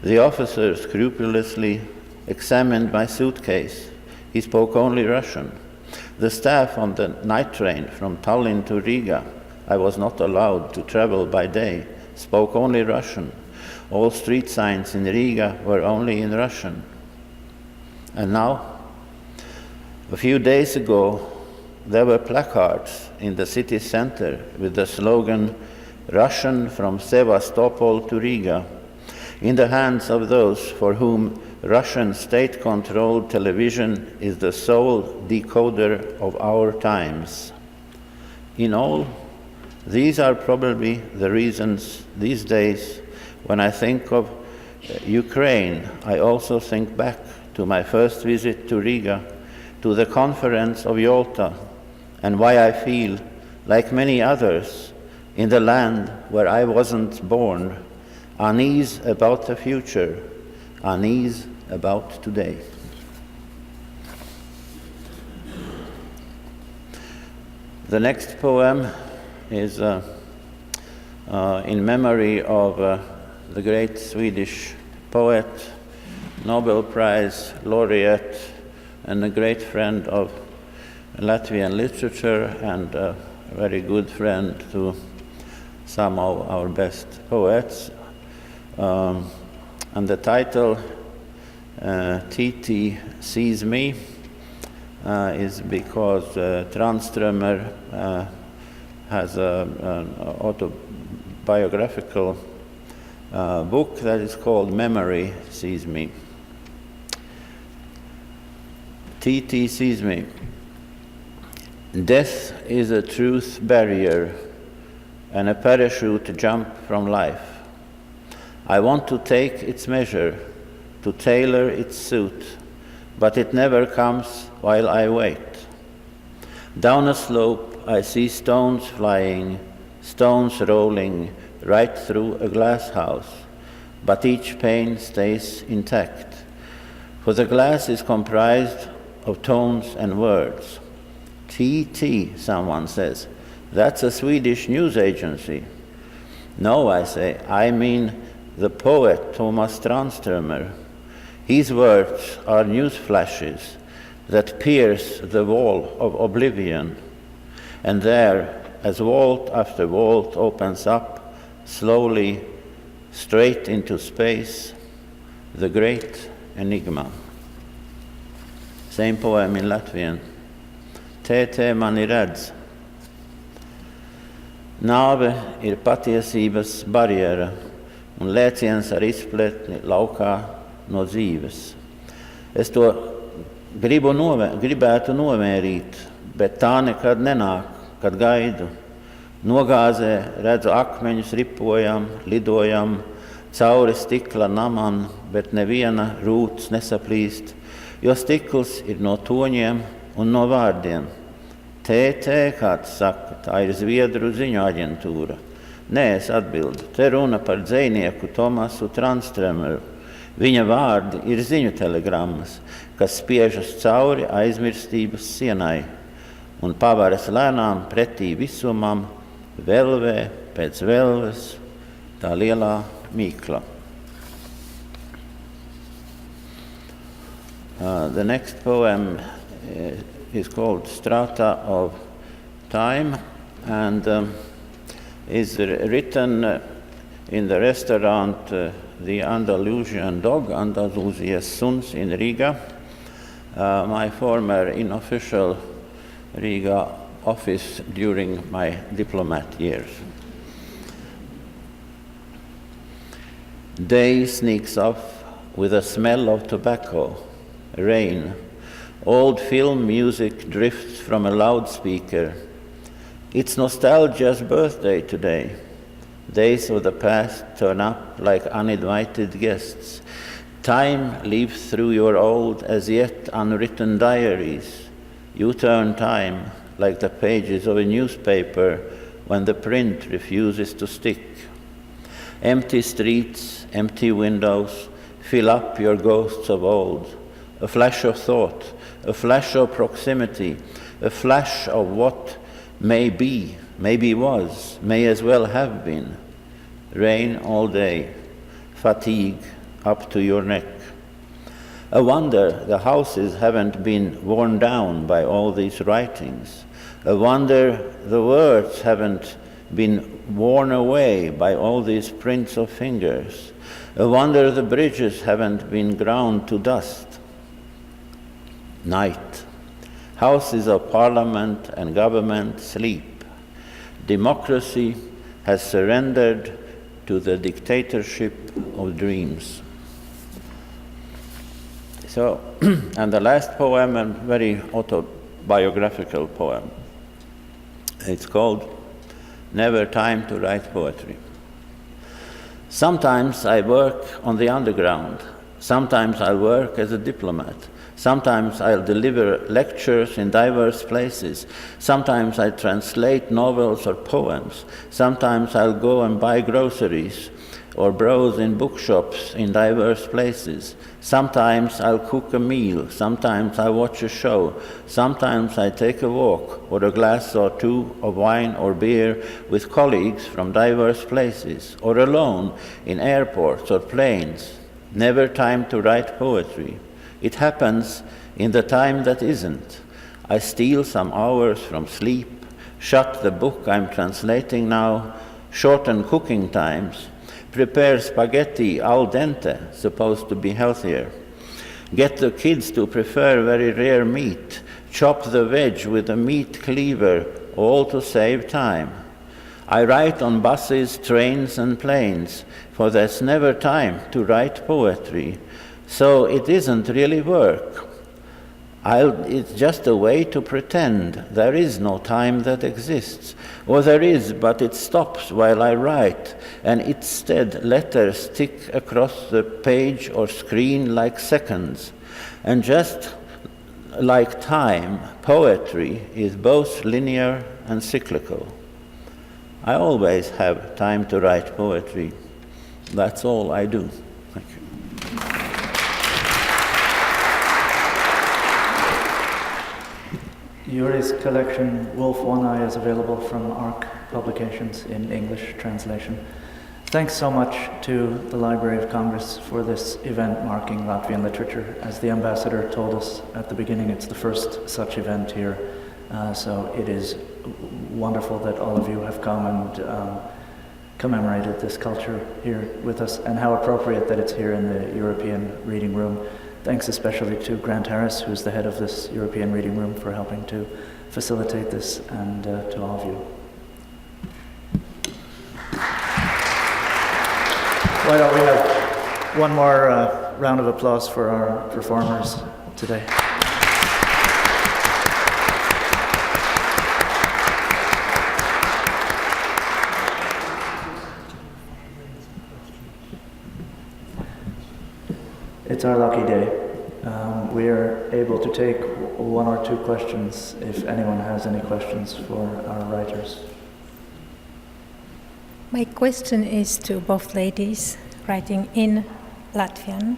The officer scrupulously examined my suitcase. He spoke only Russian. The staff on the night train from Tallinn to Riga, I was not allowed to travel by day, spoke only Russian. All street signs in Riga were only in Russian. And now, a few days ago, there were placards in the city center with the slogan, "Russian from Sevastopol to Riga," in the hands of those for whom Russian state-controlled television is the sole decoder of our times. In all, these are probably the reasons these days when I think of Ukraine, I also think back to my first visit to Riga, to the conference of Yalta, and why I feel, like many others, in the land where I wasn't born, unease about the future, unease about today. The next poem is in memory of the great Swedish poet, Nobel Prize laureate, and a great friend of Latvian literature, and a very good friend to some of our best poets. And the title, TT Sees Me, is because Tranströmer has an autobiographical book that is called Memory Sees Me. TT sees me. Death is a truth barrier and a parachute jump from life. I want to take its measure, to tailor its suit, but it never comes while I wait. Down a slope I see stones flying, stones rolling right through a glass house, but each pane stays intact. for the glass is comprised of tones and words. TT, someone says. That's a Swedish news agency. No, I say, I mean the poet Thomas Tranströmer. His words are news flashes that pierce the wall of oblivion. And there, as vault after vault opens up, slowly, straight into space, the great enigma. Same poem in Latvian. Te mani redz. Nāve ir patiesības barjera un lēciens ar izpletni laukā no dzīves. Es to gribētu nomērīt, bet tā nekad nenāk, kad gaidu. Nogāzē redzu akmeņus ripojam, lidojam, cauri stikla namam, bet neviena rūts nesaplīst, jo stikls ir no toņiem un no vārdiem. TT, kāds saka, tā ir Zviedru ziņu aģentūra. Nē, es atbildu, te runa par dzejnieku Tomasu Tranströmeru. Viņa vārdi ir ziņu telegrammas, kas spiežas cauri aizmirstības sienai un pavaras lēnām pretī visumam, velvē pēc velves, tā lielā mīkla. The next poem is called Strata of Time and is written in the restaurant The Andalusian Dog, Andalusias Suns in Riga, my former unofficial Riga office during my diplomat years. Day sneaks off with a smell of tobacco, rain. Old film music drifts from a loudspeaker. It's nostalgia's birthday today. Days of the past turn up like uninvited guests. Time leaves through your old, as yet unwritten diaries. You turn time like the pages of a newspaper when the print refuses to stick. Empty streets, empty windows, fill up your ghosts of old. A flash of thought, a flash of proximity, a flash of what may be, maybe was, may as well have been. Rain all day, fatigue up to your neck. A wonder the houses haven't been worn down by all these writings. A wonder the words haven't been worn away by all these prints of fingers. A wonder the bridges haven't been ground to dust. Night. Houses of parliament and government sleep. Democracy has surrendered to the dictatorship of dreams. So, and the last poem, a very autobiographical poem. It's called Never Time to Write Poetry. Sometimes I work on the underground. Sometimes I work as a diplomat. Sometimes I'll deliver lectures in diverse places. Sometimes I translate novels or poems. Sometimes I'll go and buy groceries or browse in bookshops in diverse places. Sometimes I'll cook a meal. Sometimes I watch a show. Sometimes I take a walk or a glass or two of wine or beer with colleagues from diverse places, or alone in airports or planes. Never time to write poetry. It happens in the time that isn't. I steal some hours from sleep, shut the book I'm translating now, shorten cooking times, prepare spaghetti al dente, supposed to be healthier, get the kids to prefer very rare meat, chop the veg with a meat cleaver, all to save time. I write on buses, trains, and planes, for there's never time to write poetry. So it isn't really work. It's just a way to pretend there is no time that exists. Or there is, but it stops while I write, and instead letters stick across the page or screen like seconds. And just like time, poetry is both linear and cyclical. I always have time to write poetry. That's all I do. Thank you. Juris' collection, Wolf One Eye, is available from ARC Publications in English translation. Thanks so much to the Library of Congress for this event marking Latvian literature. As the ambassador told us at the beginning, it's the first such event here. So it is wonderful that all of you have come and commemorated this culture here with us, and how appropriate that it's here in the European Reading Room. Thanks especially to Grant Harris, who's the head of this European Reading Room, for helping to facilitate this, and to all of you. Why don't we have one more round of applause for our performers today. It's our lucky day. We are able to take one or two questions if anyone has any questions for our writers. My question is to both ladies writing in Latvian.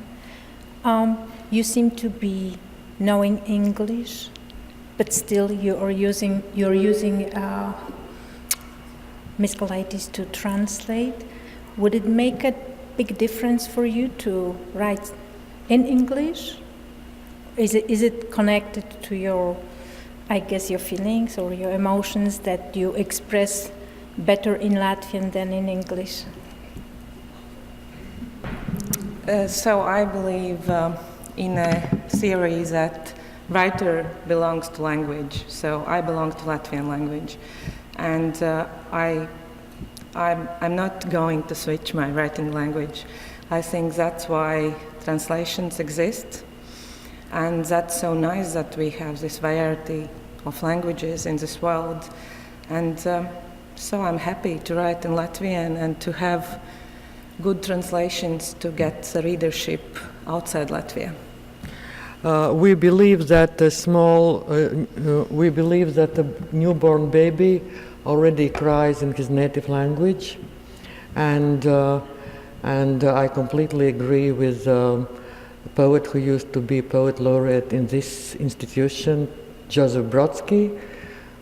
You seem to be knowing English, but still you're using Miss Gailitis to translate. Would it make a big difference for you to write in English? Is it connected to your, I guess, your feelings or your emotions that you express better in Latvian than in English? So I believe in a theory that writer belongs to language. So I belong to Latvian language, and I'm not going to switch my writing language. I think that's why translations exist, and that's so nice that we have this variety of languages in this world. And so I'm happy to write in Latvian and to have good translations to get the readership outside Latvia. We believe that the newborn baby already cries in his native language, and I completely agree with a poet who used to be poet laureate in this institution, Joseph Brodsky,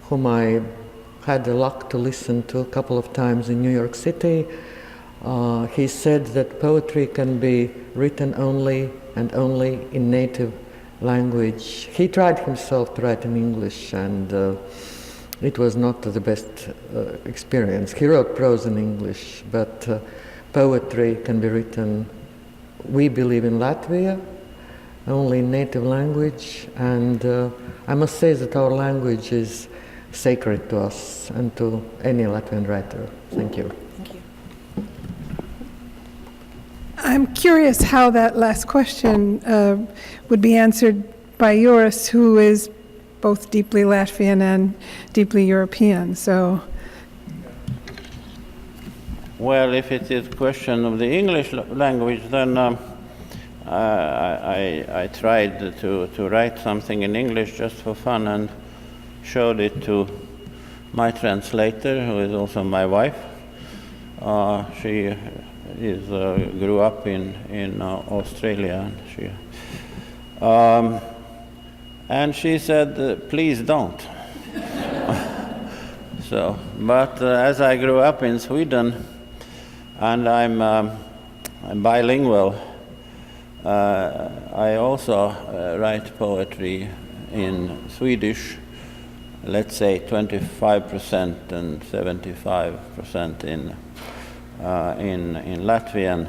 whom I had the luck to listen to a couple of times in New York City. He said that poetry can be written only and only in native language. He tried himself to write in English, and it was not the best experience. He wrote prose in English, but poetry can be written, we believe, in Latvia, only in native language, and I must say that our language is sacred to us and to any Latvian writer. Thank you. Thank you. I'm curious how that last question would be answered by Juris, who is both deeply Latvian and deeply European. So, well, if it is a question of the English language, then I tried to write something in English just for fun and showed it to my translator, who is also my wife. She grew up in Australia. And she said, please don't. So, but as I grew up in Sweden, and I'm bilingual, I also write poetry in Swedish, let's say 25% and 75% in Latvian,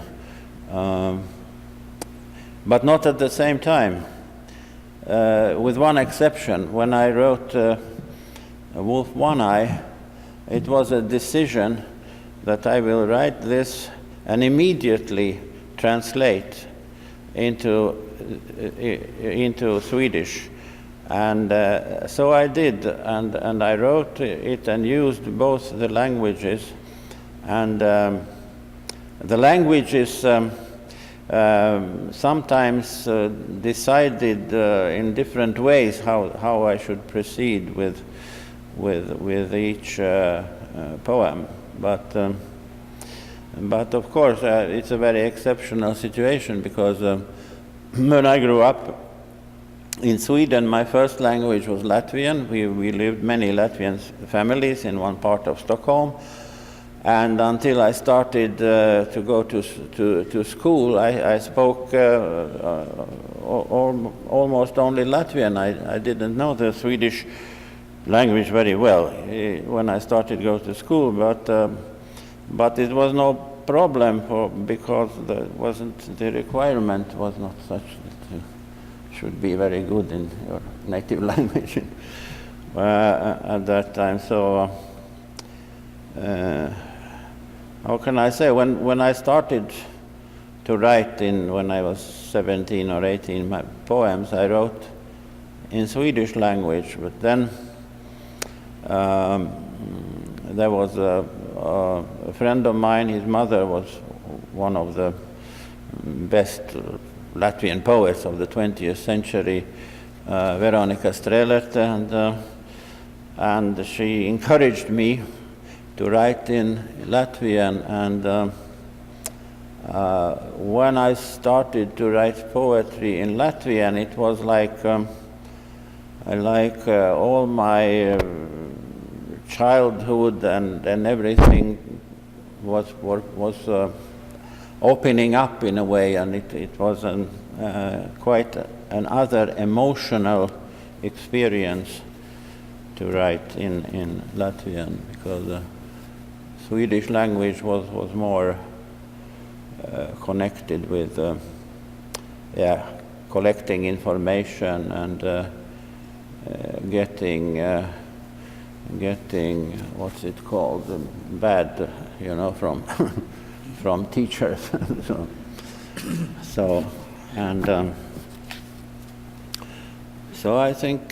but not at the same time. With one exception, when I wrote Wolf One Eye, it was a decision that I will write this and immediately translate into Swedish. And so I did, and I wrote it and used both the languages. And the language is sometimes decided in different ways how I should proceed with each poem. But of course, it's a very exceptional situation, because when I grew up, in Sweden, my first language was Latvian. We lived many Latvian families in one part of Stockholm. And until I started to go to school, I spoke almost only Latvian. I didn't know the Swedish language very well when I started to go to school, but it was no problem because the requirement was not such that you should be very good in your native language at that time. So how can I say, when I started to write when I was 17 or 18, my poems, I wrote in Swedish language, but then there was a friend of mine, his mother was one of the best Latvian poets of the 20th century, Veronika Strelerte, and she encouraged me to write in Latvian, and when I started to write poetry in Latvian, it was like all my childhood and everything was opening up in a way, and it was quite another emotional experience to write in Latvian, because the Swedish language was more connected with collecting information and getting what's it called, bad, from teachers. so I think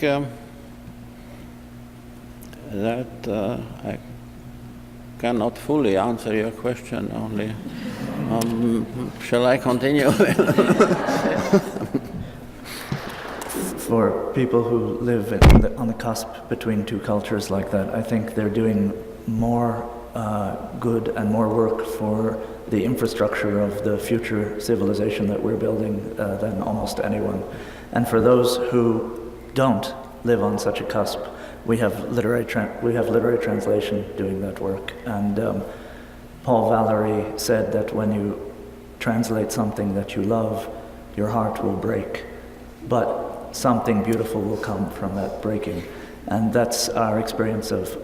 that I cannot fully answer your question. Only shall I continue? For people who live on the cusp between two cultures like that, I think they're doing more good and more work for the infrastructure of the future civilization that we're building than almost anyone. And for those who don't live on such a cusp, we have literary translation doing that work. And Paul Valery said that when you translate something that you love, your heart will break, but something beautiful will come from that breaking. And that's our experience of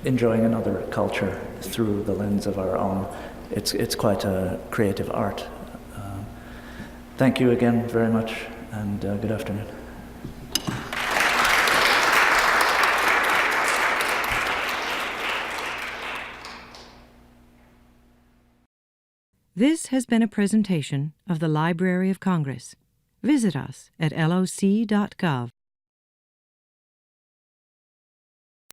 enjoying another culture through the lens of our own. It's quite a creative art. Thank you again very much, and good afternoon. This has been a presentation of the Library of Congress. Visit us at loc.gov.